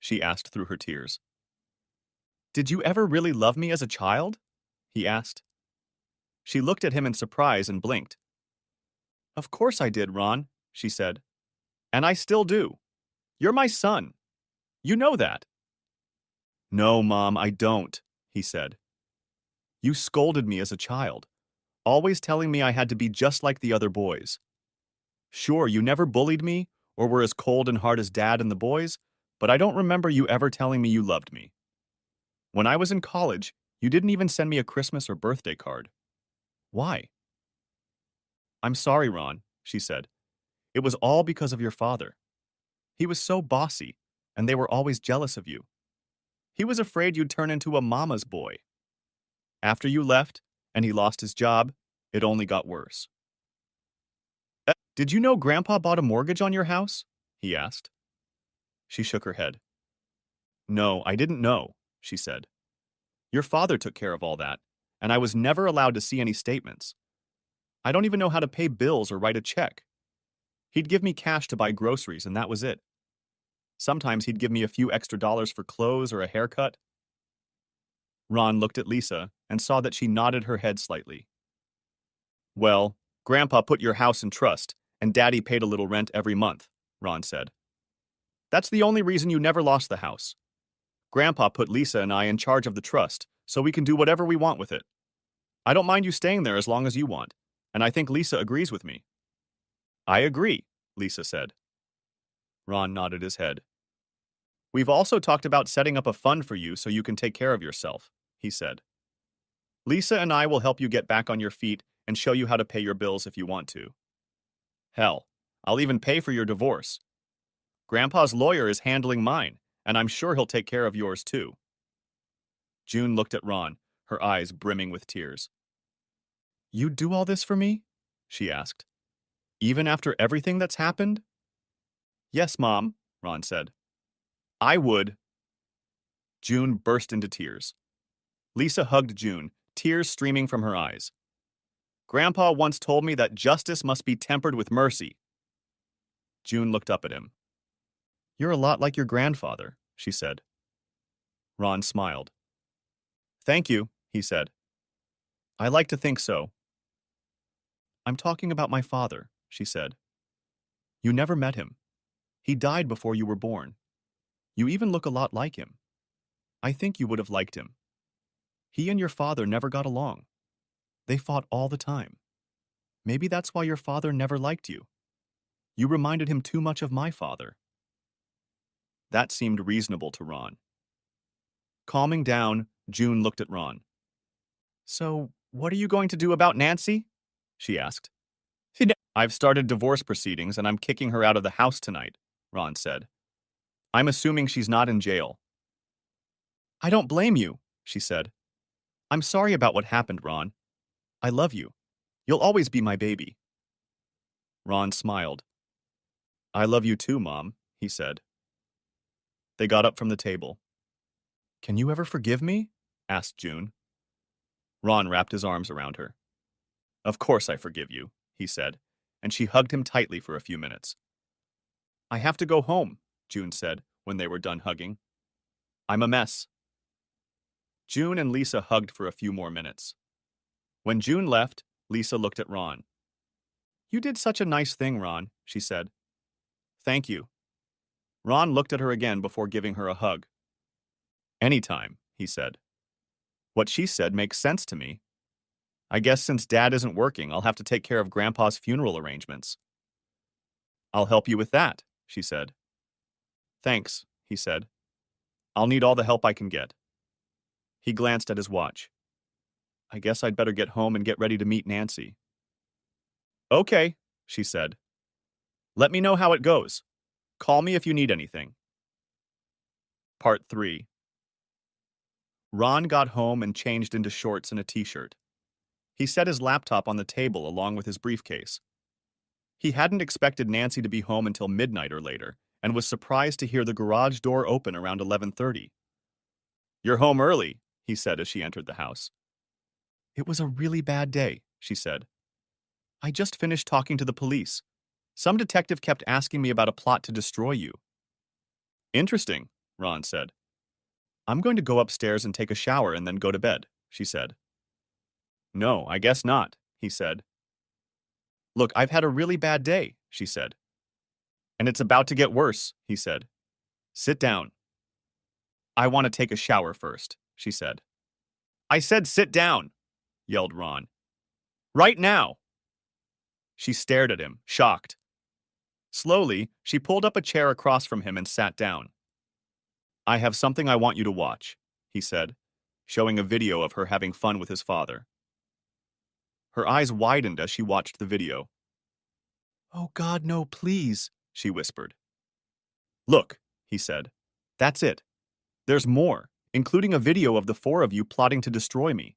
She asked through her tears. Did you ever really love me as a child? He asked. She looked at him in surprise and blinked. Of course I did, Ron, she said. And I still do. You're my son. You know that. No, Mom, I don't, he said. You scolded me as a child, always telling me I had to be just like the other boys. Sure, you never bullied me or were as cold and hard as Dad and the boys, but I don't remember you ever telling me you loved me. When I was in college, you didn't even send me a Christmas or birthday card. Why? I'm sorry, Ron, she said. It was all because of your father. He was so bossy, and they were always jealous of you. He was afraid you'd turn into a mama's boy. After you left, and he lost his job, it only got worse. Did you know Grandpa bought a mortgage on your house? He asked. She shook her head. No, I didn't know, she said. Your father took care of all that, and I was never allowed to see any statements. I don't even know how to pay bills or write a check. He'd give me cash to buy groceries, and that was it. Sometimes he'd give me a few extra dollars for clothes or a haircut. Ron looked at Lisa and saw that she nodded her head slightly. Well, Grandpa put your house in trust, and Daddy paid a little rent every month, Ron said. That's the only reason you never lost the house. Grandpa put Lisa and I in charge of the trust, so we can do whatever we want with it. I don't mind you staying there as long as you want, and I think Lisa agrees with me. I agree, Lisa said. Ron nodded his head. We've also talked about setting up a fund for you so you can take care of yourself, he said. Lisa and I will help you get back on your feet and show you how to pay your bills if you want to. Hell, I'll even pay for your divorce. Grandpa's lawyer is handling mine, and I'm sure he'll take care of yours too. June looked at Ron, her eyes brimming with tears. You'd do all this for me? She asked. Even after everything that's happened? Yes, Mom, Ron said. I would. June burst into tears. Lisa hugged June, tears streaming from her eyes. Grandpa once told me that justice must be tempered with mercy. June looked up at him. You're a lot like your grandfather, she said. Ron smiled. Thank you, he said. I like to think so. I'm talking about my father, she said. You never met him. He died before you were born. You even look a lot like him. I think you would have liked him. He and your father never got along. They fought all the time. Maybe that's why your father never liked you. You reminded him too much of my father. That seemed reasonable to Ron. Calming down, June looked at Ron. So, what are you going to do about Nancy? She asked. I've started divorce proceedings and I'm kicking her out of the house tonight, Ron said. I'm assuming she's not in jail. I don't blame you, she said. I'm sorry about what happened, Ron. I love you. You'll always be my baby. Ron smiled. I love you too, Mom, he said. They got up from the table. Can you ever forgive me? Asked June. Ron wrapped his arms around her. Of course I forgive you, he said, and she hugged him tightly for a few minutes. I have to go home, June said when they were done hugging. I'm a mess. June and Lisa hugged for a few more minutes. When June left, Lisa looked at Ron. You did such a nice thing, Ron, she said. Thank you. Ron looked at her again before giving her a hug. Anytime, he said. What she said makes sense to me. I guess since Dad isn't working, I'll have to take care of Grandpa's funeral arrangements. I'll help you with that, she said. Thanks, he said. I'll need all the help I can get. He glanced at his watch. I guess I'd better get home and get ready to meet Nancy. Okay, she said. Let me know how it goes. Call me if you need anything. Part 3. Ron got home and changed into shorts and a t-shirt. He set his laptop on the table along with his briefcase. He hadn't expected Nancy to be home until midnight or later, and was surprised to hear the garage door open around 11:30. You're home early, he said as she entered the house. It was a really bad day, she said. I just finished talking to the police. Some detective kept asking me about a plot to destroy you. Interesting, Ron said. I'm going to go upstairs and take a shower and then go to bed, she said. No, I guess not, he said. Look, I've had a really bad day, she said. And it's about to get worse, he said. Sit down. I want to take a shower first, she said. I said sit down, yelled Ron. Right now. She stared at him, shocked. Slowly, she pulled up a chair across from him and sat down. I have something I want you to watch, he said, showing a video of her having fun with his father. Her eyes widened as she watched the video. "Oh God, no, please," she whispered. "Look," he said. "That's it. There's more, including a video of the four of you plotting to destroy me."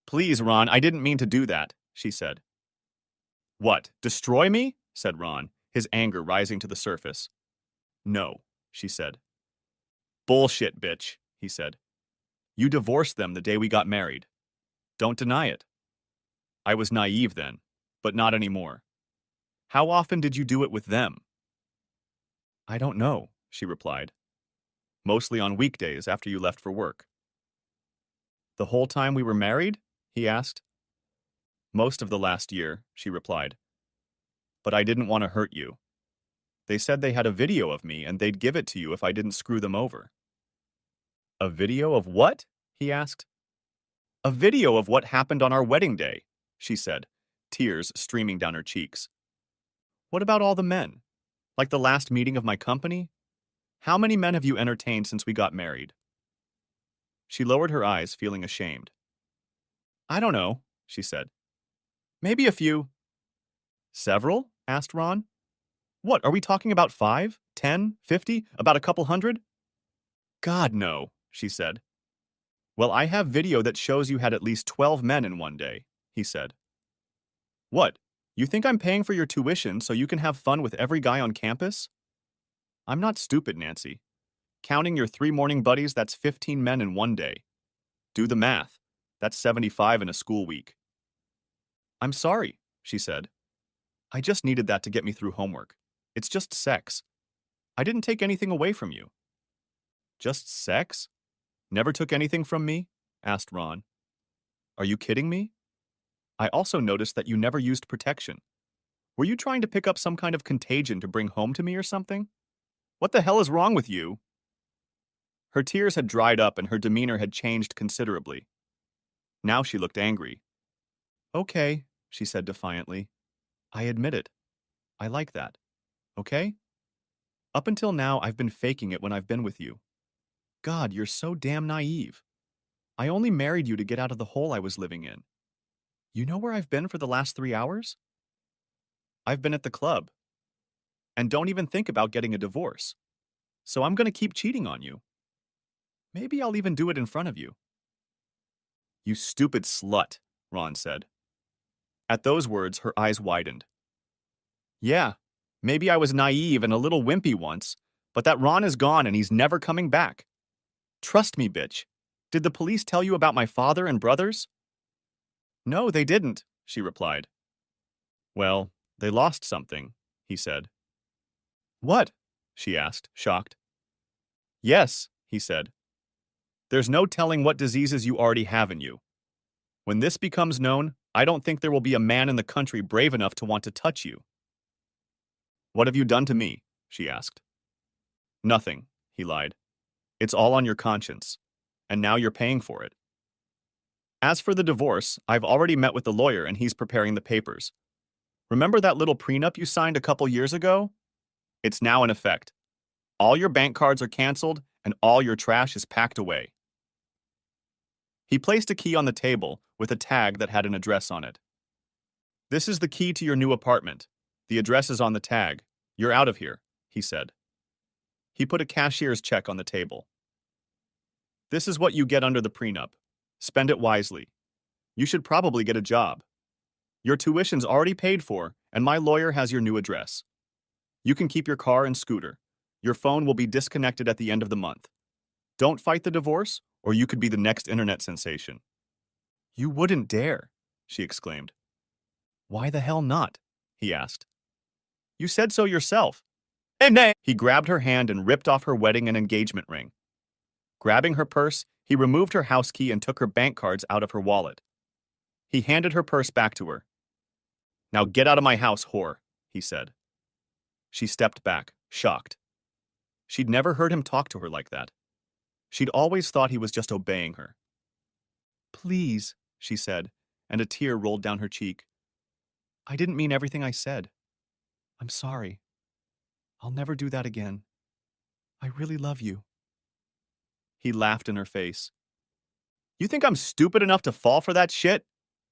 "Please, Ron, I didn't mean to do that," she said. "What, destroy me?" said Ron, his anger rising to the surface. "No," she said. "Bullshit, bitch," he said. "You divorced them the day we got married. Don't deny it. I was naive then, but not anymore. How often did you do it with them?" "I don't know," she replied. "Mostly on weekdays after you left for work." "The whole time we were married?" he asked. "Most of the last year," she replied. "But I didn't want to hurt you. They said they had a video of me and they'd give it to you if I didn't screw them over." "A video of what?" he asked. "A video of what happened on our wedding day," she said, tears streaming down her cheeks. "What about all the men? Like the last meeting of my company? How many men have you entertained since we got married?" She lowered her eyes, feeling ashamed. "I don't know," she said. "Maybe a few." "Several?" asked Ron. "What, are we talking about 5, 10, 50, about a couple hundred?" "God, no," she said. "Well, I have video that shows you had at least 12 men in one day," he said. "What, you think I'm paying for your tuition so you can have fun with every guy on campus?" "I'm not stupid, Nancy. Counting your 3 morning buddies, that's 15 men in one day. Do the math. That's 75 in a school week." "I'm sorry," she said. "I just needed that to get me through homework. It's just sex. I didn't take anything away from you." "Just sex? Never took anything from me?" asked Ron. "Are you kidding me? I also noticed that you never used protection. Were you trying to pick up some kind of contagion to bring home to me or something? What the hell is wrong with you?" Her tears had dried up and her demeanor had changed considerably. Now she looked angry. "Okay," she said defiantly. "I admit it. I like that. Okay? Up until now, I've been faking it when I've been with you. God, you're so damn naive. I only married you to get out of the hole I was living in. You know where I've been for the last 3 hours? I've been at the club. And don't even think about getting a divorce. So I'm going to keep cheating on you. Maybe I'll even do it in front of you." "You stupid slut," Ron said. At those words, her eyes widened. "Yeah, maybe I was naive and a little wimpy once, but that Ron is gone and he's never coming back. Trust me, bitch. Did the police tell you about my father and brothers?" "No, they didn't," she replied. "Well, they lost something," he said. "What?" she asked, shocked. "Yes," he said. "There's no telling what diseases you already have in you. When this becomes known, I don't think there will be a man in the country brave enough to want to touch you." "What have you done to me?" she asked. "Nothing," he lied. "It's all on your conscience. And now you're paying for it. As for the divorce, I've already met with the lawyer and he's preparing the papers. Remember that little prenup you signed a couple years ago? It's now in effect. All your bank cards are canceled and all your trash is packed away." He placed a key on the table with a tag that had an address on it. "This is the key to your new apartment. The address is on the tag. You're out of here," he said. He put a cashier's check on the table. "This is what you get under the prenup. Spend it wisely. You should probably get a job. Your tuition's already paid for, and my lawyer has your new address. You can keep your car and scooter. Your phone will be disconnected at the end of the month. Don't fight the divorce, or you could be the next internet sensation." "You wouldn't dare," she exclaimed. "Why the hell not?" he asked. "You said so yourself." He grabbed her hand and ripped off her wedding and engagement ring. Grabbing her purse, he removed her house key and took her bank cards out of her wallet. He handed her purse back to her. "Now get out of my house, whore," he said. She stepped back, shocked. She'd never heard him talk to her like that. She'd always thought he was just obeying her. "Please," she said, and a tear rolled down her cheek. "I didn't mean everything I said. I'm sorry. I'll never do that again. I really love you." He laughed in her face. You think I'm stupid enough to fall for that shit?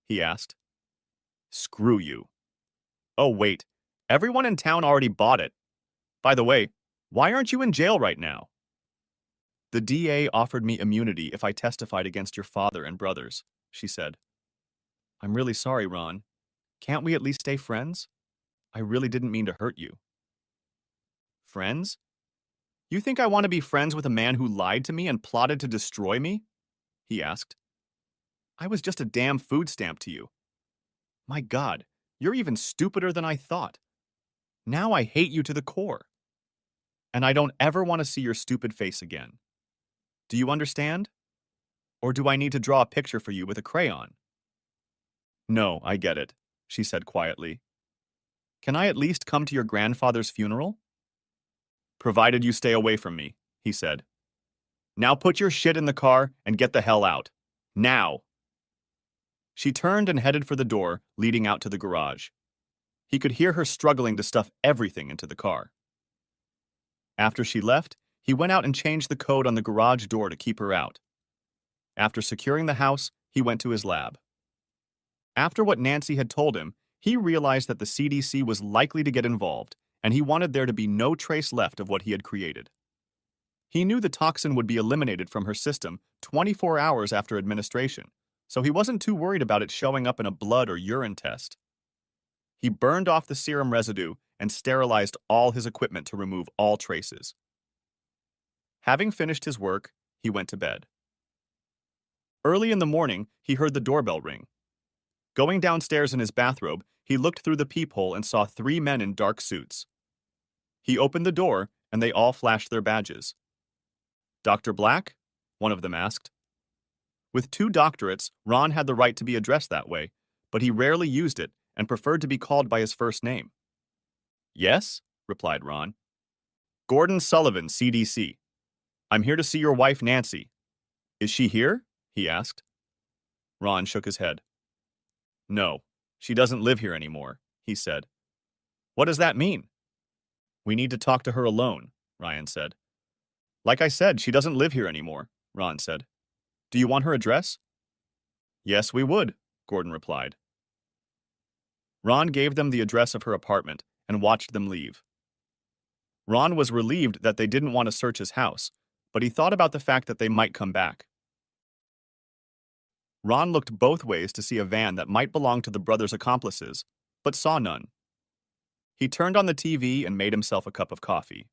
He asked. Screw you. Oh, wait. Everyone in town already bought it. By the way, why aren't you in jail right now? The DA offered me immunity if I testified against your father and brothers, she said. I'm really sorry, Ron. Can't we at least stay friends? I really didn't mean to hurt you. Friends? You think I want to be friends with a man who lied to me and plotted to destroy me? He asked. I was just a damn food stamp to you. My God, you're even stupider than I thought. Now I hate you to the core. And I don't ever want to see your stupid face again. Do you understand? Or do I need to draw a picture for you with a crayon? No, I get it, she said quietly. Can I at least come to your grandfather's funeral? Provided you stay away from me, he said. Now put your shit in the car and get the hell out. Now! She turned and headed for the door leading out to the garage. He could hear her struggling to stuff everything into the car. After she left, he went out and changed the code on the garage door to keep her out. After securing the house, he went to his lab. After what Nancy had told him, he realized that the CDC was likely to get involved, and he wanted there to be no trace left of what he had created. He knew the toxin would be eliminated from her system 24 hours after administration, so he wasn't too worried about it showing up in a blood or urine test. He burned off the serum residue and sterilized all his equipment to remove all traces. Having finished his work, he went to bed. Early in the morning, he heard the doorbell ring. Going downstairs in his bathrobe, he looked through the peephole and saw 3 men in dark suits. He opened the door, and they all flashed their badges. Dr. Black? One of them asked. With 2 doctorates, Ron had the right to be addressed that way, but he rarely used it and preferred to be called by his first name. Yes, replied Ron. Gordon Sullivan, CDC. I'm here to see your wife, Nancy. Is she here? He asked. Ron shook his head. No, she doesn't live here anymore, he said. What does that mean? We need to talk to her alone, Ryan said. Like I said, she doesn't live here anymore, Ron said. Do you want her address? Yes, we would, Gordon replied. Ron gave them the address of her apartment and watched them leave. Ron was relieved that they didn't want to search his house, but he thought about the fact that they might come back. Ron looked both ways to see a van that might belong to the brothers' accomplices, but saw none. He turned on the TV and made himself a cup of coffee.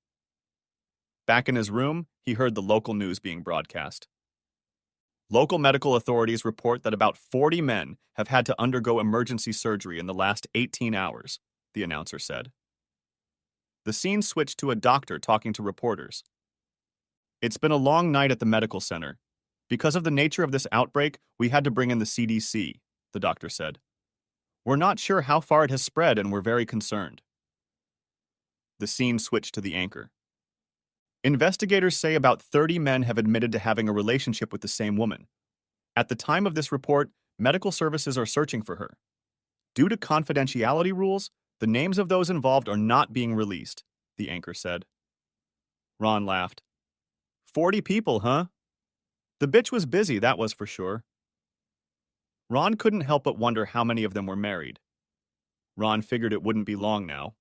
Back in his room, he heard the local news being broadcast. Local medical authorities report that about 40 men have had to undergo emergency surgery in the last 18 hours, the announcer said. The scene switched to a doctor talking to reporters. It's been a long night at the medical center. Because of the nature of this outbreak, we had to bring in the CDC, the doctor said. We're not sure how far it has spread and we're very concerned. The scene switched to the anchor. Investigators say about 30 men have admitted to having a relationship with the same woman. At the time of this report, medical services are searching for her. Due to confidentiality rules, the names of those involved are not being released, the anchor said. Ron laughed. 40 people, huh? The bitch was busy, that was for sure. Ron couldn't help but wonder how many of them were married. Ron figured it wouldn't be long now.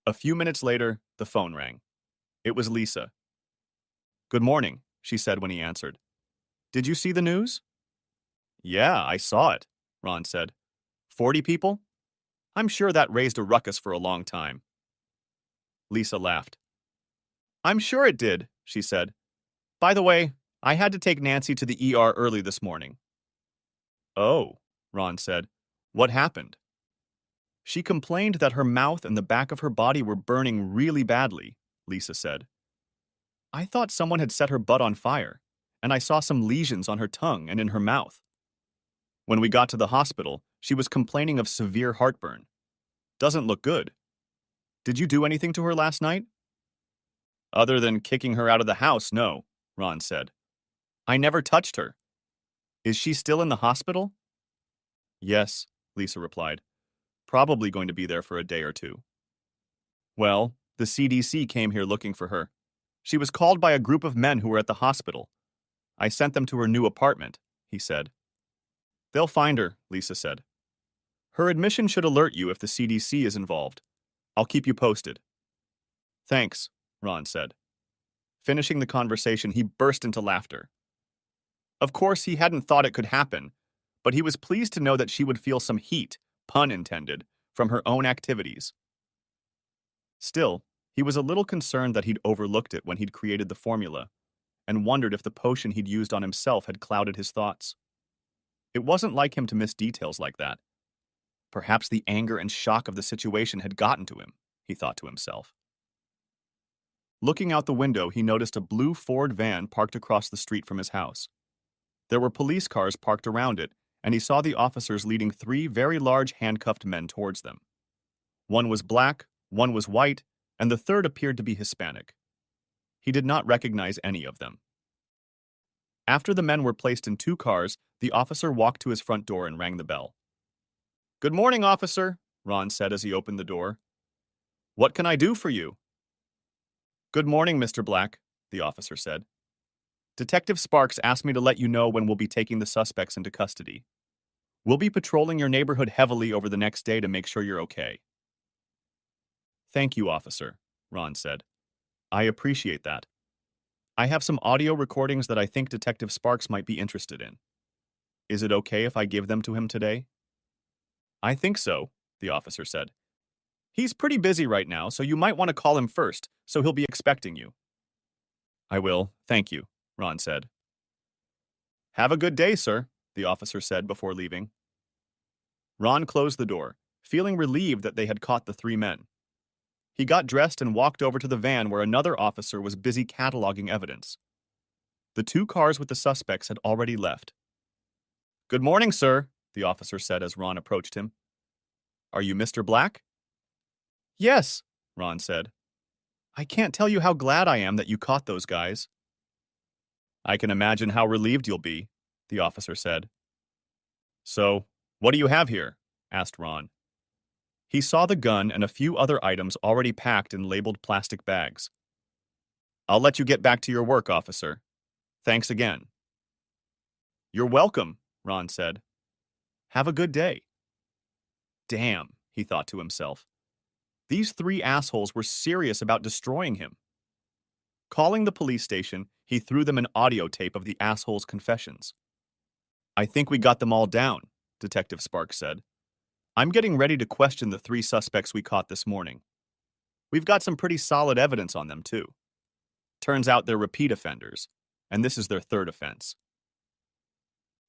A few minutes later, the phone rang. It was Lisa. Good morning, she said when he answered. Did you see the news? Yeah, I saw it, Ron said. 40 people? I'm sure that raised a ruckus for a long time. Lisa laughed. I'm sure it did, she said. By the way, I had to take Nancy to the ER early this morning. Oh, Ron said. What happened? She complained that her mouth and the back of her body were burning really badly, Lisa said. I thought someone had set her butt on fire, and I saw some lesions on her tongue and in her mouth. When we got to the hospital, she was complaining of severe heartburn. Doesn't look good. Did you do anything to her last night? Other than kicking her out of the house, no, Ron said. I never touched her. Is she still in the hospital? Yes, Lisa replied. Probably going to be there for a day or two. Well, the CDC came here looking for her. She was called by a group of men who were at the hospital. I sent them to her new apartment, he said. They'll find her, Lisa said. Her admission should alert you if the CDC is involved. I'll keep you posted. Thanks, Ron said. Finishing the conversation, he burst into laughter. Of course, he hadn't thought it could happen, but he was pleased to know that she would feel some heat, pun intended, from her own activities. Still, he was a little concerned that he'd overlooked it when he'd created the formula, and wondered if the potion he'd used on himself had clouded his thoughts. It wasn't like him to miss details like that. Perhaps the anger and shock of the situation had gotten to him, he thought to himself. Looking out the window, he noticed a blue Ford van parked across the street from his house. There were police cars parked around it, and he saw the officers leading 3 very large handcuffed men towards them. One was black, one was white, and the third appeared to be Hispanic. He did not recognize any of them. After the men were placed in 2 cars, the officer walked to his front door and rang the bell. Good morning, officer, Ron said as he opened the door. What can I do for you? Good morning, Mr. Black, the officer said. Detective Sparks asked me to let you know when we'll be taking the suspects into custody. We'll be patrolling your neighborhood heavily over the next day to make sure you're okay. Thank you, officer, Ron said. I appreciate that. I have some audio recordings that I think Detective Sparks might be interested in. Is it okay if I give them to him today? I think so, the officer said. He's pretty busy right now, so you might want to call him first, so he'll be expecting you. I will, thank you, Ron said. Have a good day, sir, the officer said before leaving. Ron closed the door, feeling relieved that they had caught the 3 men. He got dressed and walked over to the van where another officer was busy cataloging evidence. The 2 cars with the suspects had already left. Good morning, sir, the officer said as Ron approached him. Are you Mr. Black? Yes, Ron said. I can't tell you how glad I am that you caught those guys. I can imagine how relieved you'll be, the officer said. So, what do you have here? Asked Ron. He saw the gun and a few other items already packed in labeled plastic bags. I'll let you get back to your work, officer. Thanks again. You're welcome, Ron said. Have a good day. Damn, he thought to himself. These 3 assholes were serious about destroying him. Calling the police station, he threw them an audio tape of the assholes' confessions. I think we got them all down, Detective Sparks said. I'm getting ready to question the 3 suspects we caught this morning. We've got some pretty solid evidence on them, too. Turns out they're repeat offenders, and this is their 3rd offense.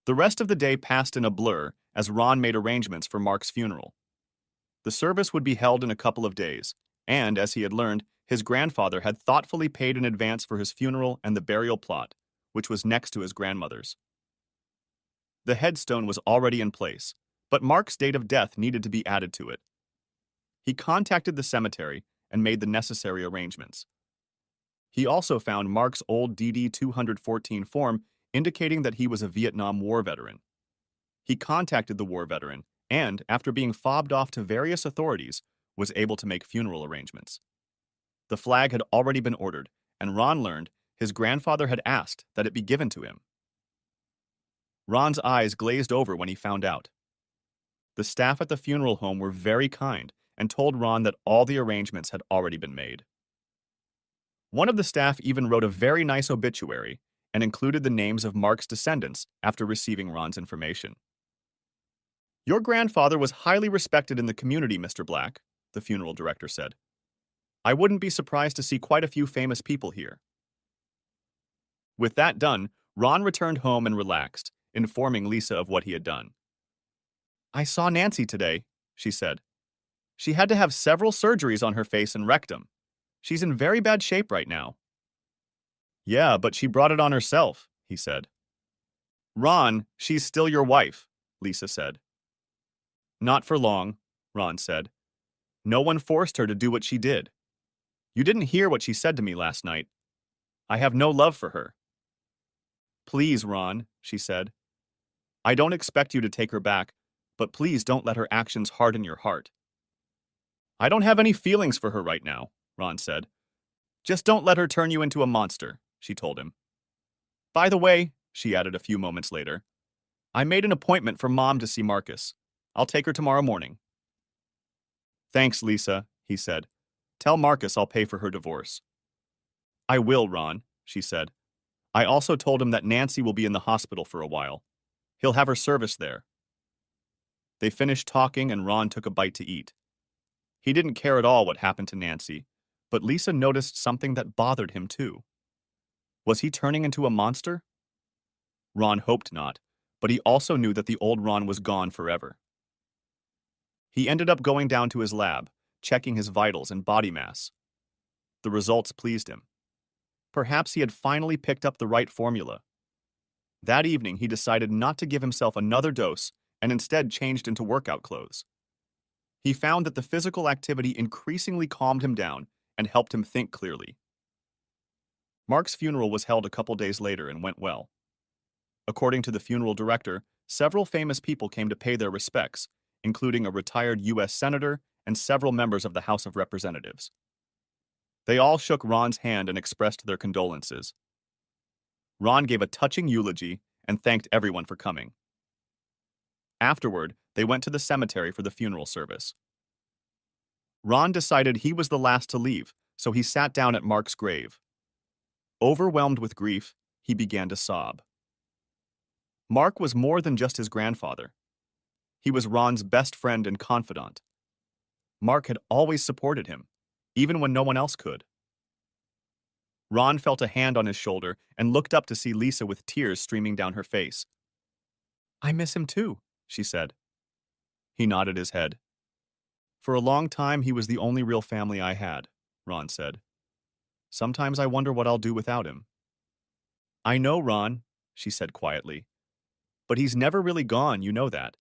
The rest of the day passed in a blur as Ron made arrangements for Mark's funeral. The service would be held in a couple of days, and, as he had learned, his grandfather had thoughtfully paid in advance for his funeral and the burial plot, which was next to his grandmother's. The headstone was already in place, but Mark's date of death needed to be added to it. He contacted the cemetery and made the necessary arrangements. He also found Mark's old Pt.2 form indicating that he was a Vietnam War veteran. He contacted the war veteran and, after being fobbed off to various authorities, was able to make funeral arrangements. The flag had already been ordered, and Ron learned his grandfather had asked that it be given to him. Ron's eyes glazed over when he found out. The staff at the funeral home were very kind and told Ron that all the arrangements had already been made. One of the staff even wrote a very nice obituary and included the names of Mark's descendants after receiving Ron's information. Your grandfather was highly respected in the community, Mr. Black, the funeral director said. I wouldn't be surprised to see quite a few famous people here. With that done, Ron returned home and relaxed, informing Lisa of what he had done. I saw Nancy today, she said. She had to have several surgeries on her face and rectum. She's in very bad shape right now. Yeah, but she brought it on herself, he said. Ron, she's still your wife, Lisa said. Not for long, Ron said. No one forced her to do what she did. You didn't hear what she said to me last night. I have no love for her. Please, Ron, she said. I don't expect you to take her back, but please don't let her actions harden your heart. I don't have any feelings for her right now, Ron said. Just don't let her turn you into a monster, she told him. By the way, she added a few moments later, I made an appointment for Mom to see Marcus. I'll take her tomorrow morning. Thanks, Lisa, he said. Tell Marcus I'll pay for her divorce. I will, Ron, she said. I also told him that Nancy will be in the hospital for a while. He'll have her serviced there. They finished talking and Ron took a bite to eat. He didn't care at all what happened to Nancy, but Lisa noticed something that bothered him too. Was he turning into a monster? Ron hoped not, but he also knew that the old Ron was gone forever. He ended up going down to his lab, checking his vitals and body mass. The results pleased him. Perhaps he had finally picked up the right formula. That evening, he decided not to give himself another dose and instead changed into workout clothes. He found that the physical activity increasingly calmed him down and helped him think clearly. Mark's funeral was held a couple days later and went well. According to the funeral director, several famous people came to pay their respects, including a retired U.S. senator and several members of the House of Representatives. They all shook Ron's hand and expressed their condolences. Ron gave a touching eulogy and thanked everyone for coming. Afterward, they went to the cemetery for the funeral service. Ron decided he was the last to leave, so he sat down at Mark's grave. Overwhelmed with grief, he began to sob. Mark was more than just his grandfather. He was Ron's best friend and confidant. Mark had always supported him, even when no one else could. Ron felt a hand on his shoulder and looked up to see Lisa with tears streaming down her face. I miss him too, she said. He nodded his head. For a long time, he was the only real family I had, Ron said. Sometimes I wonder what I'll do without him. I know, Ron, she said quietly. But he's never really gone, you know that.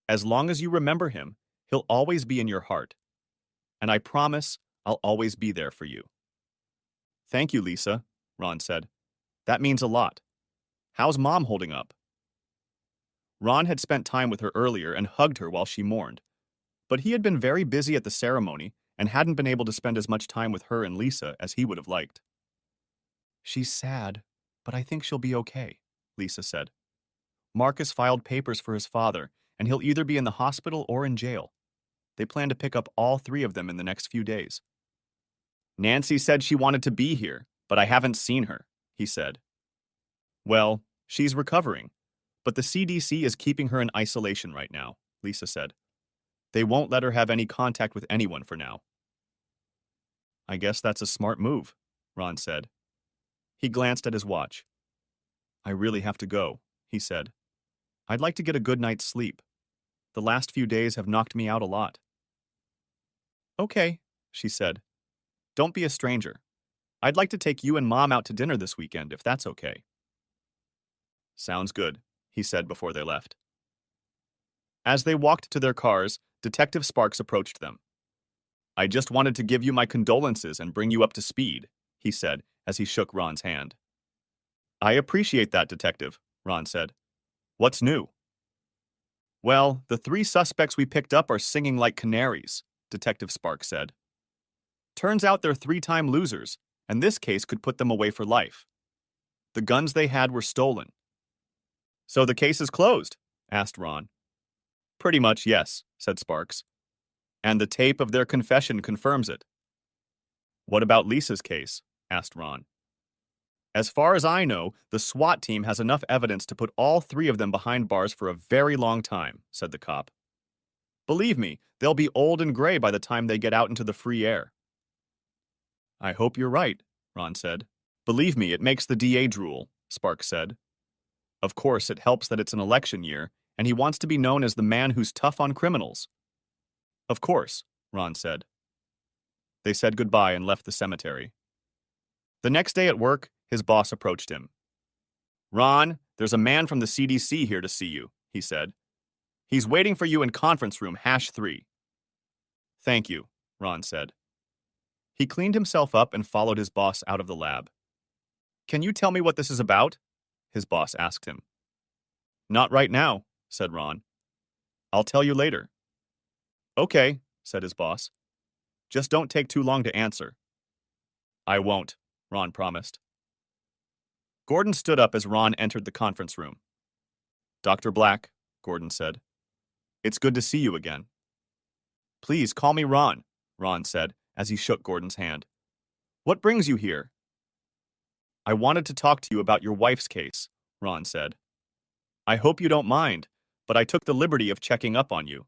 As long as you remember him, he'll always be in your heart. And I promise I'll always be there for you. Thank you, Lisa, Ron said. That means a lot. How's Mom holding up? Ron had spent time with her earlier and hugged her while she mourned. But he had been very busy at the ceremony and hadn't been able to spend as much time with her and Lisa as he would have liked. She's sad, but I think she'll be okay, Lisa said. Marcus filed papers for his father, and he'll either be in the hospital or in jail. They plan to pick up all three of them in the next few days. Nancy said she wanted to be here, but I haven't seen her, he said. Well, she's recovering, but the CDC is keeping her in isolation right now, Lisa said. They won't let her have any contact with anyone for now. I guess that's a smart move, Ron said. He glanced at his watch. I really have to go, he said. I'd like to get a good night's sleep. The last few days have knocked me out a lot. Okay, she said. Don't be a stranger. I'd like to take you and Mom out to dinner this weekend, if that's okay. Sounds good, he said before they left. As they walked to their cars, Detective Sparks approached them. I just wanted to give you my condolences and bring you up to speed, he said as he shook Ron's hand. I appreciate that, Detective, Ron said. What's new? Well, the three suspects we picked up are singing like canaries, Detective Sparks said. Turns out they're three-time losers, and this case could put them away for life. The guns they had were stolen. So the case is closed? Asked Ron. Pretty much, yes, said Sparks. And the tape of their confession confirms it. What about Lisa's case? Asked Ron. As far as I know, the SWAT team has enough evidence to put all three of them behind bars for a very long time, said the cop. Believe me, they'll be old and gray by the time they get out into the free air. I hope you're right, Ron said. Believe me, it makes the DA drool, Sparks said. Of course, it helps that it's an election year, and he wants to be known as the man who's tough on criminals. Of course, Ron said. They said goodbye and left the cemetery. The next day at work, his boss approached him. Ron, there's a man from the CDC here to see you, he said. He's waiting for you in conference room #3. Thank you, Ron said. He cleaned himself up and followed his boss out of the lab. Can you tell me what this is about? His boss asked him. Not right now, said Ron. I'll tell you later. Okay, said his boss. Just don't take too long to answer. I won't, Ron promised. Gordon stood up as Ron entered the conference room. Dr. Black, Gordon said. It's good to see you again. Please call me Ron, Ron said as he shook Gordon's hand. What brings you here? I wanted to talk to you about your wife's case, Ron said. I hope you don't mind, but I took the liberty of checking up on you.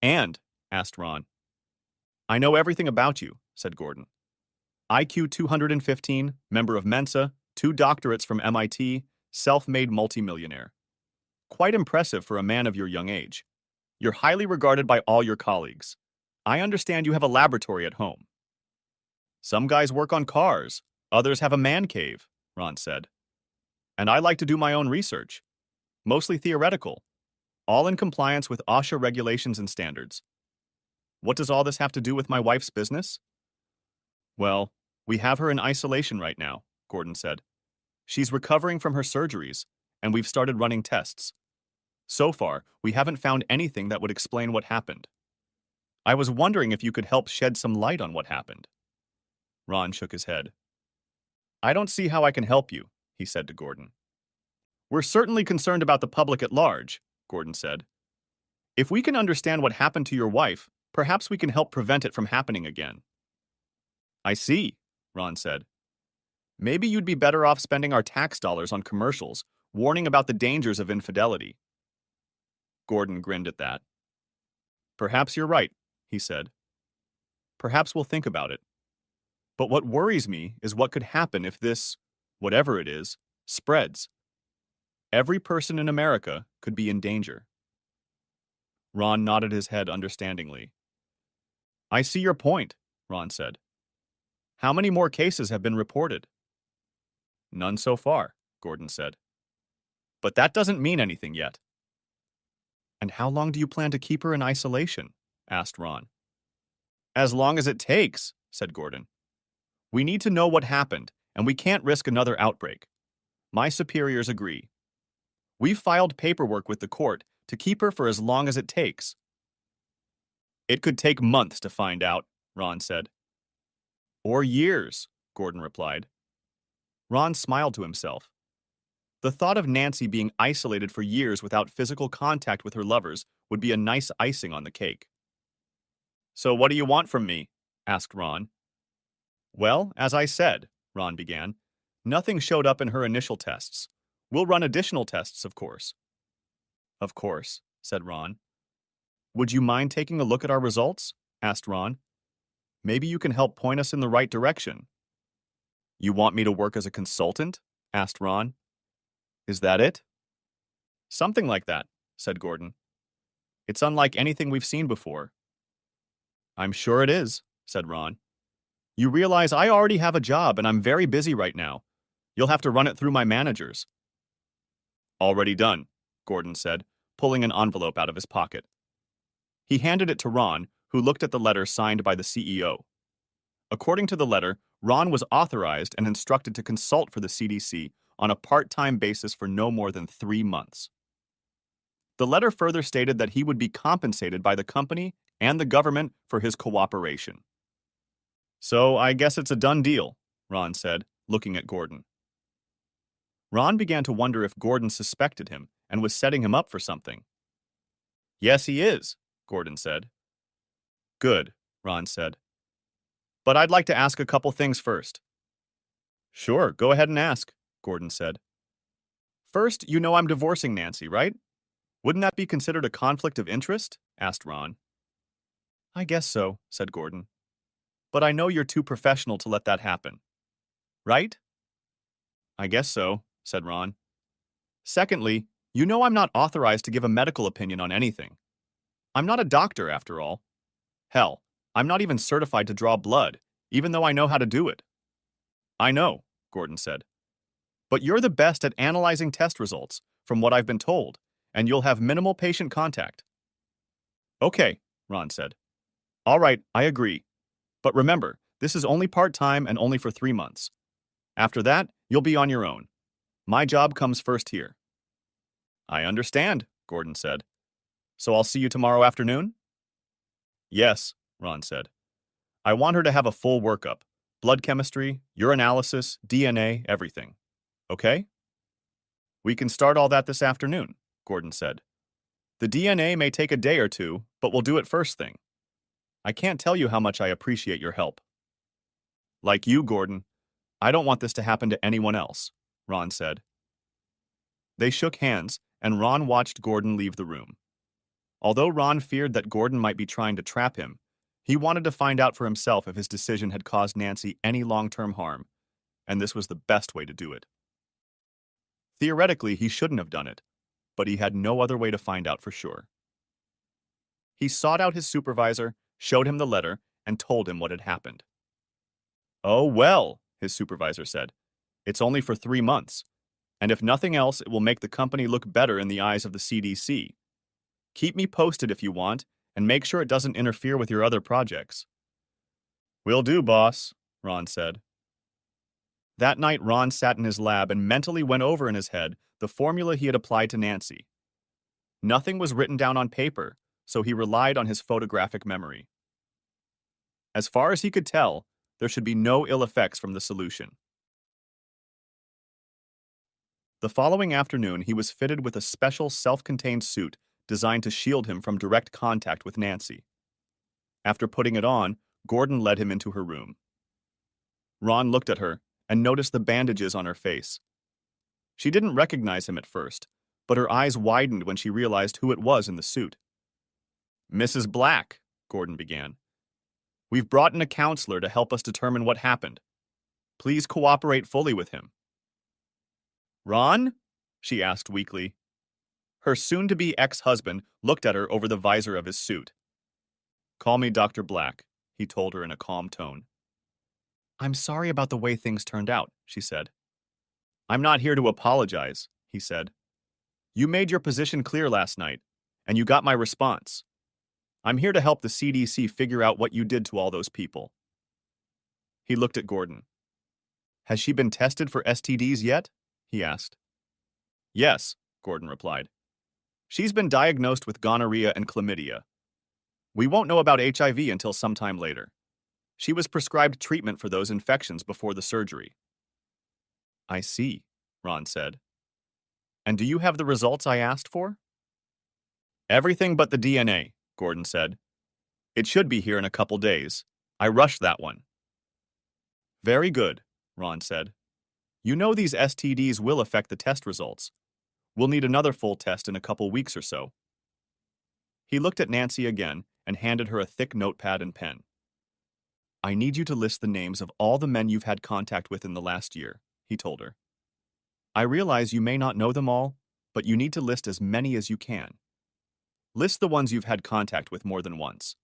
And, asked Ron. I know everything about you, said Gordon. IQ 215, member of Mensa, 2 doctorates from MIT, self-made multimillionaire. Quite impressive for a man of your young age. You're highly regarded by all your colleagues. I understand you have a laboratory at home. Some guys work on cars, others have a man cave, Ron said. And I like to do my own research, mostly theoretical, all in compliance with OSHA regulations and standards. What does all this have to do with my wife's business? Well, we have her in isolation right now, Gordon said. She's recovering from her surgeries, and we've started running tests. So far, we haven't found anything that would explain what happened. I was wondering if you could help shed some light on what happened. Ron shook his head. I don't see how I can help you, he said to Gordon. We're certainly concerned about the public at large, Gordon said. If we can understand what happened to your wife, perhaps we can help prevent it from happening again. I see, Ron said. Maybe you'd be better off spending our tax dollars on commercials, warning about the dangers of infidelity. Gordon grinned at that. Perhaps you're right, he said. Perhaps we'll think about it. But what worries me is what could happen if this, whatever it is, spreads. Every person in America could be in danger. Ron nodded his head understandingly. I see your point, Ron said. How many more cases have been reported? None so far, Gordon said. But that doesn't mean anything yet. And how long do you plan to keep her in isolation? Asked Ron. As long as it takes, said Gordon. We need to know what happened, and we can't risk another outbreak. My superiors agree. We've filed paperwork with the court to keep her for as long as it takes. It could take months to find out, Ron said. Or years, Gordon replied. Ron smiled to himself. The thought of Nancy being isolated for years without physical contact with her lovers would be a nice icing on the cake. So what do you want from me? Asked Ron. Well, as I said, Ron began, nothing showed up in her initial tests. We'll run additional tests, of course. Of course, said Ron. Would you mind taking a look at our results? Asked Ron. Maybe you can help point us in the right direction. You want me to work as a consultant? Asked Ron. Is that it? Something like that, said Gordon. It's unlike anything we've seen before. I'm sure it is, said Ron. You realize I already have a job and I'm very busy right now. You'll have to run it through my managers. Already done, Gordon said, pulling an envelope out of his pocket. He handed it to Ron, who looked at the letter signed by the CEO. According to the letter, Ron was authorized and instructed to consult for the CDC on a part-time basis for no more than 3 months. The letter further stated that he would be compensated by the company and the government for his cooperation. So I guess it's a done deal, Ron said, looking at Gordon. Ron began to wonder if Gordon suspected him and was setting him up for something. Yes, he is, Gordon said. Good, Ron said. But I'd like to ask a couple things first. Sure, go ahead and ask, Gordon said. First, you know I'm divorcing Nancy, right? Wouldn't that be considered a conflict of interest? Asked Ron. I guess so, said Gordon. But I know you're too professional to let that happen. Right? I guess so, said Ron. Secondly, you know I'm not authorized to give a medical opinion on anything. I'm not a doctor, after all. Hell, I'm not even certified to draw blood, even though I know how to do it. I know, Gordon said. But you're the best at analyzing test results, from what I've been told, and you'll have minimal patient contact. Okay, Ron said. All right, I agree. But remember, this is only part-time and only for 3 months. After that, you'll be on your own. My job comes first here. I understand, Gordon said. So I'll see you tomorrow afternoon? Yes, Ron said. I want her to have a full workup. Blood chemistry, urinalysis, DNA, everything. okay? We can start all that this afternoon, Gordon said. The DNA may take a day or two, but we'll do it first thing. I can't tell you how much I appreciate your help. Like you, Gordon, I don't want this to happen to anyone else, Ron said. They shook hands, and Ron watched Gordon leave the room. Although Ron feared that Gordon might be trying to trap him, he wanted to find out for himself if his decision had caused Nancy any long-term harm, and this was the best way to do it. Theoretically, he shouldn't have done it, but he had no other way to find out for sure. He sought out his supervisor, showed him the letter, and told him what had happened. Oh, well, his supervisor said. It's only for 3 months, and if nothing else, it will make the company look better in the eyes of the CDC. Keep me posted if you want, and make sure it doesn't interfere with your other projects. Will do, boss, Ron said. That night, Ron sat in his lab and mentally went over in his head the formula he had applied to Nancy. Nothing was written down on paper, so he relied on his photographic memory. As far as he could tell, there should be no ill effects from the solution. The following afternoon, he was fitted with a special self-contained suit designed to shield him from direct contact with Nancy. After putting it on, Gordon led him into her room. Ron looked at her and noticed the bandages on her face. She didn't recognize him at first, but her eyes widened when she realized who it was in the suit. Mrs. Black, Gordon began. We've brought in a counselor to help us determine what happened. Please cooperate fully with him. Ron? She asked weakly. Her soon-to-be ex-husband looked at her over the visor of his suit. Call me Dr. Black, he told her in a calm tone. I'm sorry about the way things turned out, she said. I'm not here to apologize, he said. You made your position clear last night, and you got my response. I'm here to help the CDC figure out what you did to all those people. He looked at Gordon. Has she been tested for STDs yet? He asked. Yes, Gordon replied. She's been diagnosed with gonorrhea and chlamydia. We won't know about HIV until sometime later. She was prescribed treatment for those infections before the surgery. I see, Ron said. And do you have the results I asked for? Everything but the DNA, Gordon said. It should be here in a couple days. I rushed that one. Very good, Ron said. You know these STDs will affect the test results. We'll need another full test in a couple weeks or so. He looked at Nancy again and handed her a thick notepad and pen. I need you to list the names of all the men you've had contact with in the last year, he told her. I realize you may not know them all, but you need to list as many as you can. List the ones you've had contact with more than once.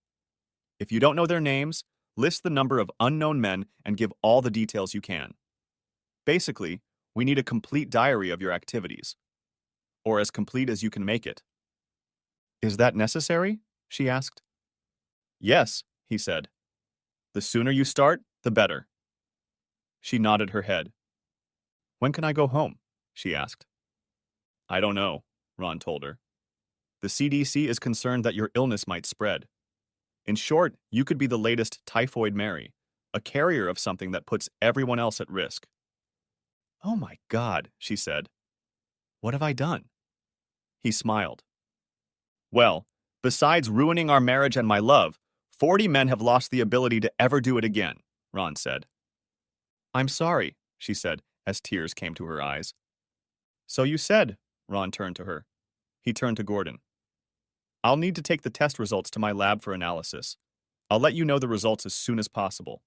If you don't know their names, list the number of unknown men and give all the details you can. Basically, we need a complete diary of your activities, or as complete as you can make it. Is that necessary? She asked. Yes, he said. The sooner you start, the better. She nodded her head. When can I go home? She asked. I don't know, Ron told her. The CDC is concerned that your illness might spread. In short, you could be the latest Typhoid Mary, a carrier of something that puts everyone else at risk. Oh my God, she said. What have I done? He smiled. Well, besides ruining our marriage and my love, 40 men have lost the ability to ever do it again, Ron said. I'm sorry, she said, as tears came to her eyes. So you said, Ron turned to her. He turned to Gordon. I'll need to take the test results to my lab for analysis. I'll let you know the results as soon as possible.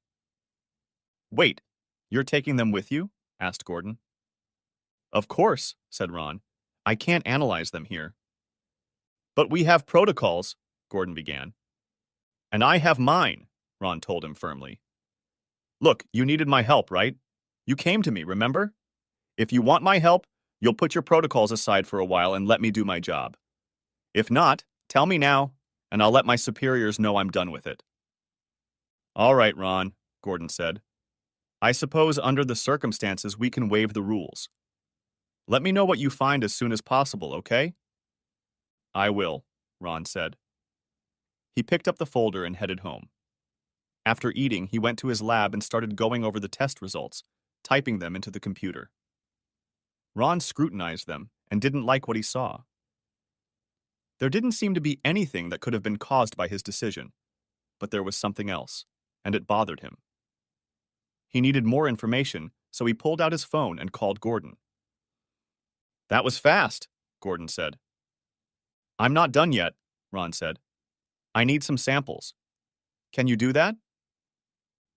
Wait, you're taking them with you? Asked Gordon. Of course, said Ron. I can't analyze them here. But we have protocols, Gordon began. And I have mine, Ron told him firmly. Look, you needed my help, right? You came to me, remember? If you want my help, you'll put your protocols aside for a while and let me do my job. If not, tell me now, and I'll let my superiors know I'm done with it. All right, Ron, Gordon said. I suppose under the circumstances we can waive the rules. Let me know what you find as soon as possible, okay? I will, Ron said. He picked up the folder and headed home. After eating, he went to his lab and started going over the test results, typing them into the computer. Ron scrutinized them and didn't like what he saw. There didn't seem to be anything that could have been caused by his decision, but there was something else, and it bothered him. He needed more information, so he pulled out his phone and called Gordon. "That was fast," Gordon said. "I'm not done yet," Ron said. "I need some samples. Can you do that?"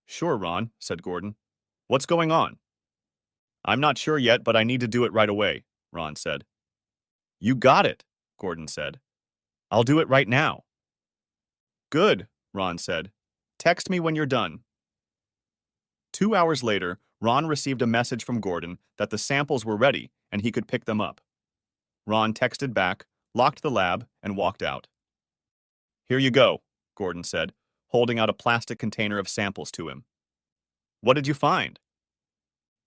"Sure, Ron," said Gordon. "What's going on?" "I'm not sure yet, but I need to do it right away," Ron said. "You got it," Gordon said. "I'll do it right now." "Good," Ron said. "Text me when you're done." 2 hours later, Ron received a message from Gordon that the samples were ready and he could pick them up. Ron texted back, locked the lab, and walked out. "Here you go," Gordon said, holding out a plastic container of samples to him. "What did you find?"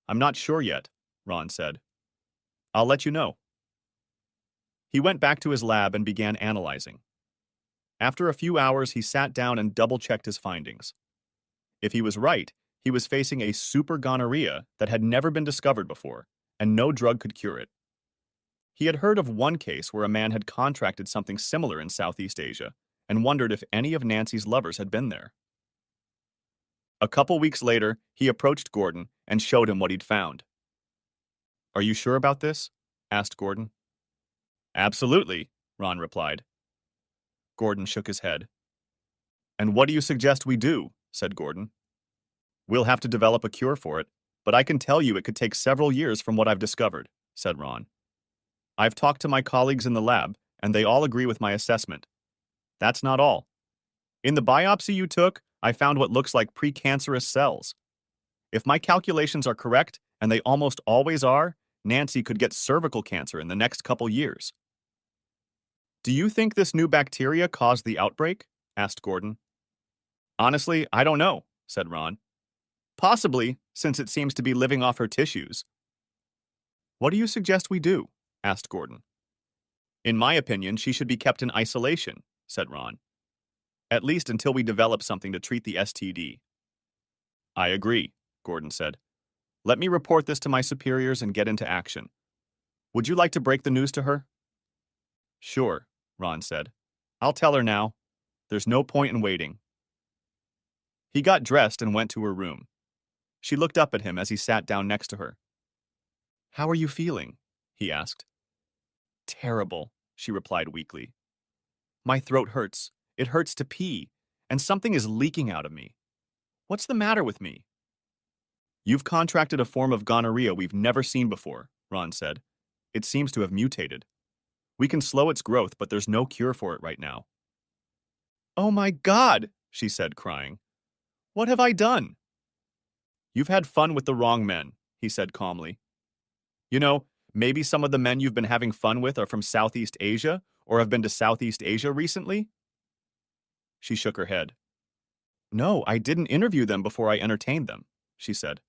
"I'm not sure yet," Ron said. "I'll let you know." He went back to his lab and began analyzing. After a few hours, he sat down and double-checked his findings. If he was right, he was facing a super gonorrhea that had never been discovered before, and no drug could cure it. He had heard of one case where a man had contracted something similar in Southeast Asia and wondered if any of Nancy's lovers had been there. A couple weeks later, he approached Gordon and showed him what he'd found. "Are you sure about this?" asked Gordon. "Absolutely," Ron replied. Gordon shook his head. "And what do you suggest we do?" said Gordon. "We'll have to develop a cure for it, but I can tell you it could take several years from what I've discovered," said Ron. "I've talked to my colleagues in the lab, and they all agree with my assessment. That's not all. In the biopsy you took, I found what looks like precancerous cells. If my calculations are correct, and they almost always are, Nancy could get cervical cancer in the next couple years." "Do you think this new bacteria caused the outbreak?" asked Gordon. "Honestly, I don't know," said Ron. "Possibly, since it seems to be living off her tissues." "What do you suggest we do?" asked Gordon. "In my opinion, she should be kept in isolation," said Ron. "At least until we develop something to treat the STD." "I agree," Gordon said. "Let me report this to my superiors and get into action. Would you like to break the news to her?" "Sure," Ron said. "I'll tell her now. There's no point in waiting." He got dressed and went to her room. She looked up at him as he sat down next to her. "How are you feeling?" he asked. "Terrible," she replied weakly. "My throat hurts. It hurts to pee, and something is leaking out of me. What's the matter with me?" "You've contracted a form of gonorrhea we've never seen before," Ron said. "It seems to have mutated. We can slow its growth, but there's no cure for it right now." "Oh my God," she said, crying. "What have I done?" "You've had fun with the wrong men," he said calmly. "You know, maybe some of the men you've been having fun with are from Southeast Asia or have been to Southeast Asia recently?" She shook her head. "No, I didn't interview them before I entertained them," she said.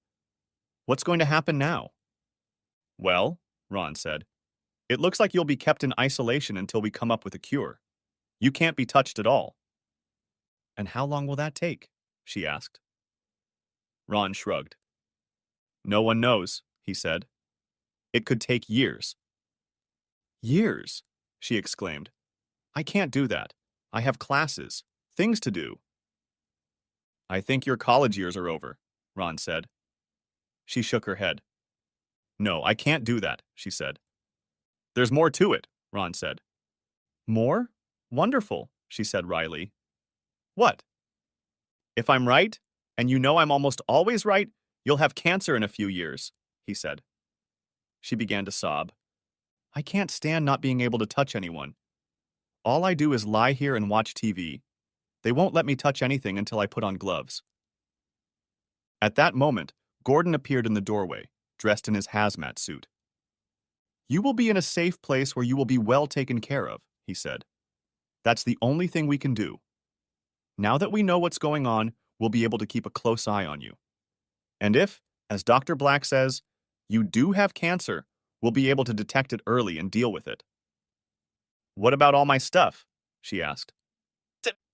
"What's going to happen now?" "Well," Ron said, "it looks like you'll be kept in isolation until we come up with a cure. You can't be touched at all." "And how long will that take?" she asked. Ron shrugged. "No one knows," he said. "It could take years." "Years?" she exclaimed. "I can't do that. I have classes, things to do." "I think your college years are over," Ron said. She shook her head. "No, I can't do that," she said. "There's more to it," Ron said. "More? Wonderful," she said wryly. "What?" "If I'm right, and you know I'm almost always right, you'll have cancer in a few years," he said. She began to sob. "I can't stand not being able to touch anyone. All I do is lie here and watch TV. They won't let me touch anything until I put on gloves." At that moment, Gordon appeared in the doorway, dressed in his hazmat suit. "You will be in a safe place where you will be well taken care of," he said. "That's the only thing we can do. Now that we know what's going on, we'll be able to keep a close eye on you. And if, as Dr. Black says, you do have cancer, we'll be able to detect it early and deal with it." "What about all my stuff?" she asked.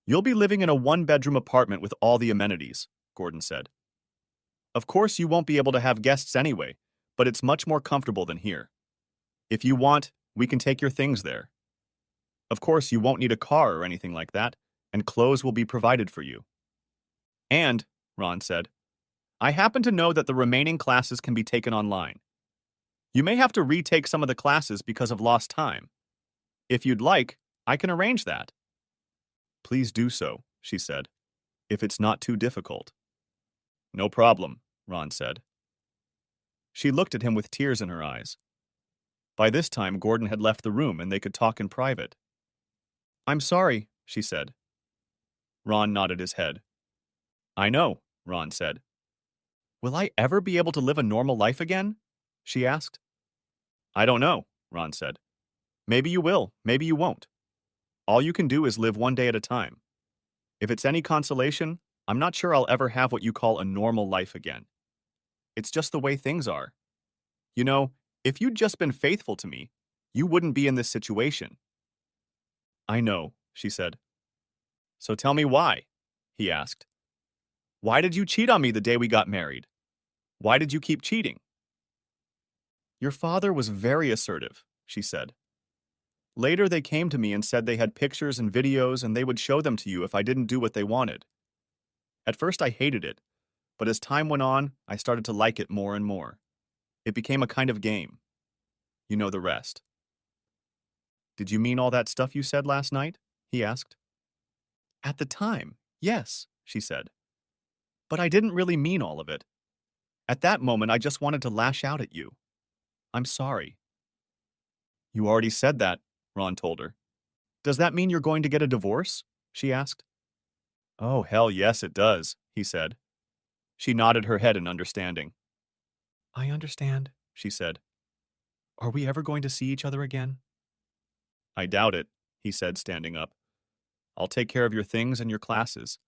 "You'll be living in a one-bedroom apartment with all the amenities," Gordon said. "Of course you won't be able to have guests anyway, but it's much more comfortable than here." If you want, we can take your things there. Of course, you won't need a car or anything like that, and clothes will be provided for you. And, Ron said, I happen to know that the remaining classes can be taken online. You may have to retake some of the classes because of lost time. If you'd like, I can arrange that. Please do so, she said, if it's not too difficult. No problem, Ron said. She looked at him with tears in her eyes. By this time, Gordon had left the room and they could talk in private. I'm sorry, she said. Ron nodded his head. I know, Ron said. Will I ever be able to live a normal life again? She asked. I don't know, Ron said. Maybe you will, maybe you won't. All you can do is live one day at a time. If it's any consolation, I'm not sure I'll ever have what you call a normal life again. It's just the way things are. You know, if you'd just been faithful to me, you wouldn't be in this situation. I know, she said. So tell me why, he asked. Why did you cheat on me the day we got married? Why did you keep cheating? Your father was very assertive, she said. Later they came to me and said they had pictures and videos and they would show them to you if I didn't do what they wanted. At first I hated it, but as time went on, I started to like it more and more. It became a kind of game. You know the rest. Did you mean all that stuff you said last night? He asked. At the time, yes, she said. But I didn't really mean all of it. At that moment, I just wanted to lash out at you. I'm sorry. You already said that, Ron told her. Does that mean you're going to get a divorce? She asked. Oh, hell yes, it does, he said. She nodded her head in understanding. I understand, she said. Are we ever going to see each other again? I doubt it, he said, standing up. I'll take care of your things and your classes.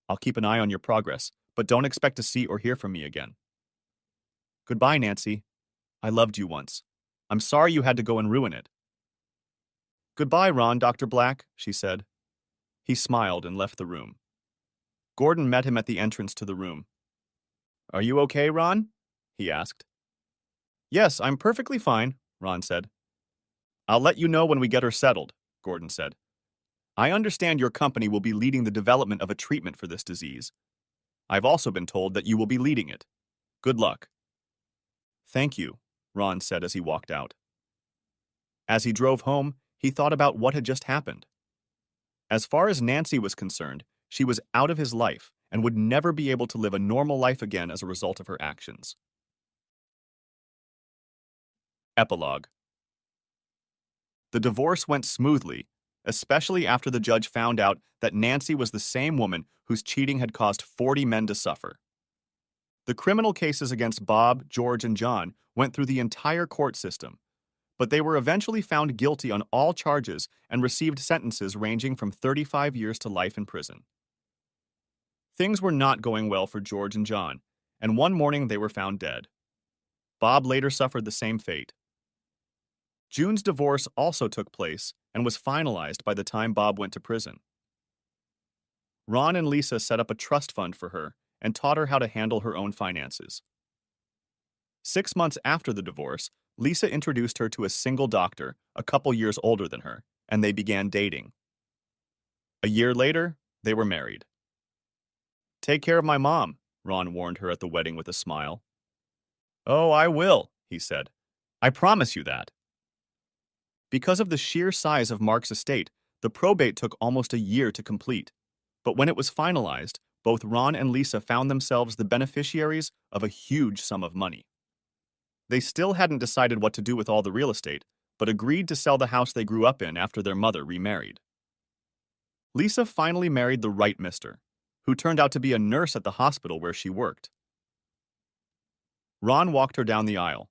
I'll keep an eye on your progress, but don't expect to see or hear from me again. Goodbye, Nancy. I loved you once. I'm sorry you had to go and ruin it. Goodbye, Ron, Dr. Black, she said. He smiled and left the room. Gordon met him at the entrance to the room. Are you okay, Ron? He asked. Yes, I'm perfectly fine, Ron said. I'll let you know when we get her settled, Gordon said. I understand your company will be leading the development of a treatment for this disease. I've also been told that you will be leading it. Good luck. Thank you, Ron said as he walked out. As he drove home, he thought about what had just happened. As far as Nancy was concerned, she was out of his life and would never be able to live a normal life again as a result of her actions. Epilogue. The divorce went smoothly, especially after the judge found out that Nancy was the same woman whose cheating had caused 40 men to suffer. The criminal cases against Bob, George, and John went through the entire court system, but they were eventually found guilty on all charges and received sentences ranging from 35 years to life in prison. Things were not going well for George and John, and one morning they were found dead. Bob later suffered the same fate. June's divorce also took place and was finalized by the time Bob went to prison. Ron and Lisa set up a trust fund for her and taught her how to handle her own finances. 6 months after the divorce, Lisa introduced her to a single doctor, a couple years older than her, and they began dating. A year later, they were married. Take care of my mom, Ron warned her at the wedding with a smile. Oh, I will, he said. I promise you that. Because of the sheer size of Mark's estate, the probate took almost a year to complete. But when it was finalized, both Ron and Lisa found themselves the beneficiaries of a huge sum of money. They still hadn't decided what to do with all the real estate, but agreed to sell the house they grew up in after their mother remarried. Lisa finally married the right mister, who turned out to be a nurse at the hospital where she worked. Ron walked her down the aisle.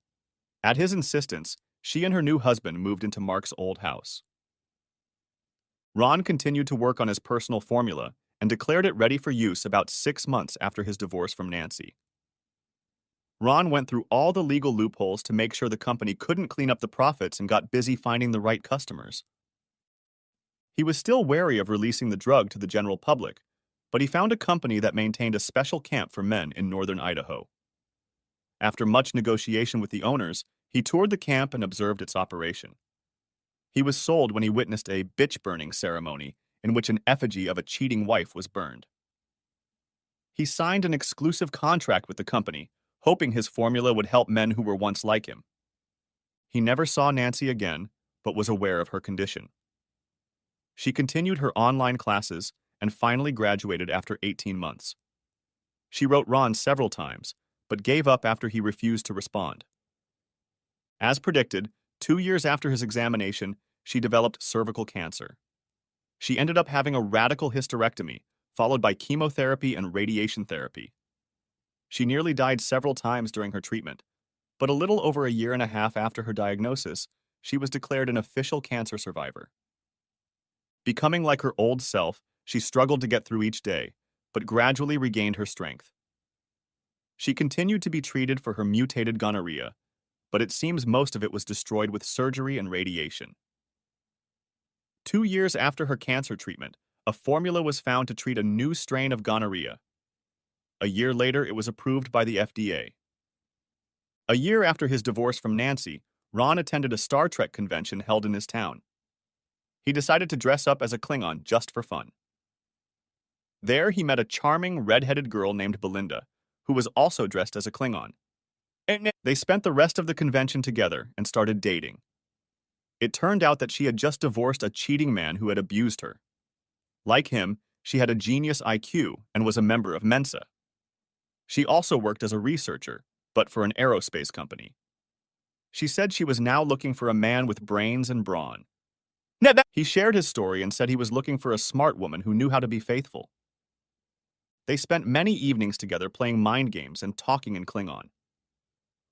At his insistence, she and her new husband moved into Mark's old house. Ron continued to work on his personal formula and declared it ready for use about 6 months after his divorce from Nancy. Ron went through all the legal loopholes to make sure the company couldn't clean up the profits and got busy finding the right customers. He was still wary of releasing the drug to the general public, but he found a company that maintained a special camp for men in northern Idaho. After much negotiation with the owners, He toured the camp and observed its operation. He was sold when he witnessed a bitch-burning ceremony in which an effigy of a cheating wife was burned. He signed an exclusive contract with the company, hoping his formula would help men who were once like him. He never saw Nancy again, but was aware of her condition. She continued her online classes and finally graduated after 18 months. She wrote Ron several times, but gave up after he refused to respond. As predicted, 2 years after his examination, she developed cervical cancer. She ended up having a radical hysterectomy, followed by chemotherapy and radiation therapy. She nearly died several times during her treatment, but a little over a year and a half after her diagnosis, she was declared an official cancer survivor. Becoming like her old self, she struggled to get through each day, but gradually regained her strength. She continued to be treated for her mutated gonorrhea, but it seems most of it was destroyed with surgery and radiation. 2 years after her cancer treatment, a formula was found to treat a new strain of gonorrhea. A year later, it was approved by the FDA. A year after his divorce from Nancy, Ron attended a Star Trek convention held in his town. He decided to dress up as a Klingon just for fun. There, he met a charming, red-headed girl named Belinda, who was also dressed as a Klingon. They spent the rest of the convention together and started dating. It turned out that she had just divorced a cheating man who had abused her. Like him, she had a genius IQ and was a member of Mensa. She also worked as a researcher, but for an aerospace company. She said she was now looking for a man with brains and brawn. He shared his story and said he was looking for a smart woman who knew how to be faithful. They spent many evenings together playing mind games and talking in Klingon.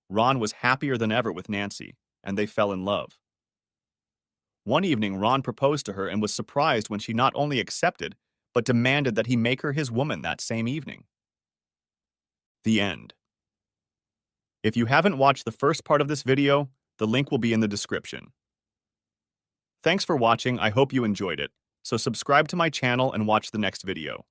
Ron was happier than ever with Nancy, and they fell in love. One evening, Ron proposed to her and was surprised when she not only accepted, but demanded that he make her his woman that same evening. The end. If you haven't watched the first part of this video, the link will be in the description. Thanks for watching, I hope you enjoyed it, so subscribe to my channel and watch the next video.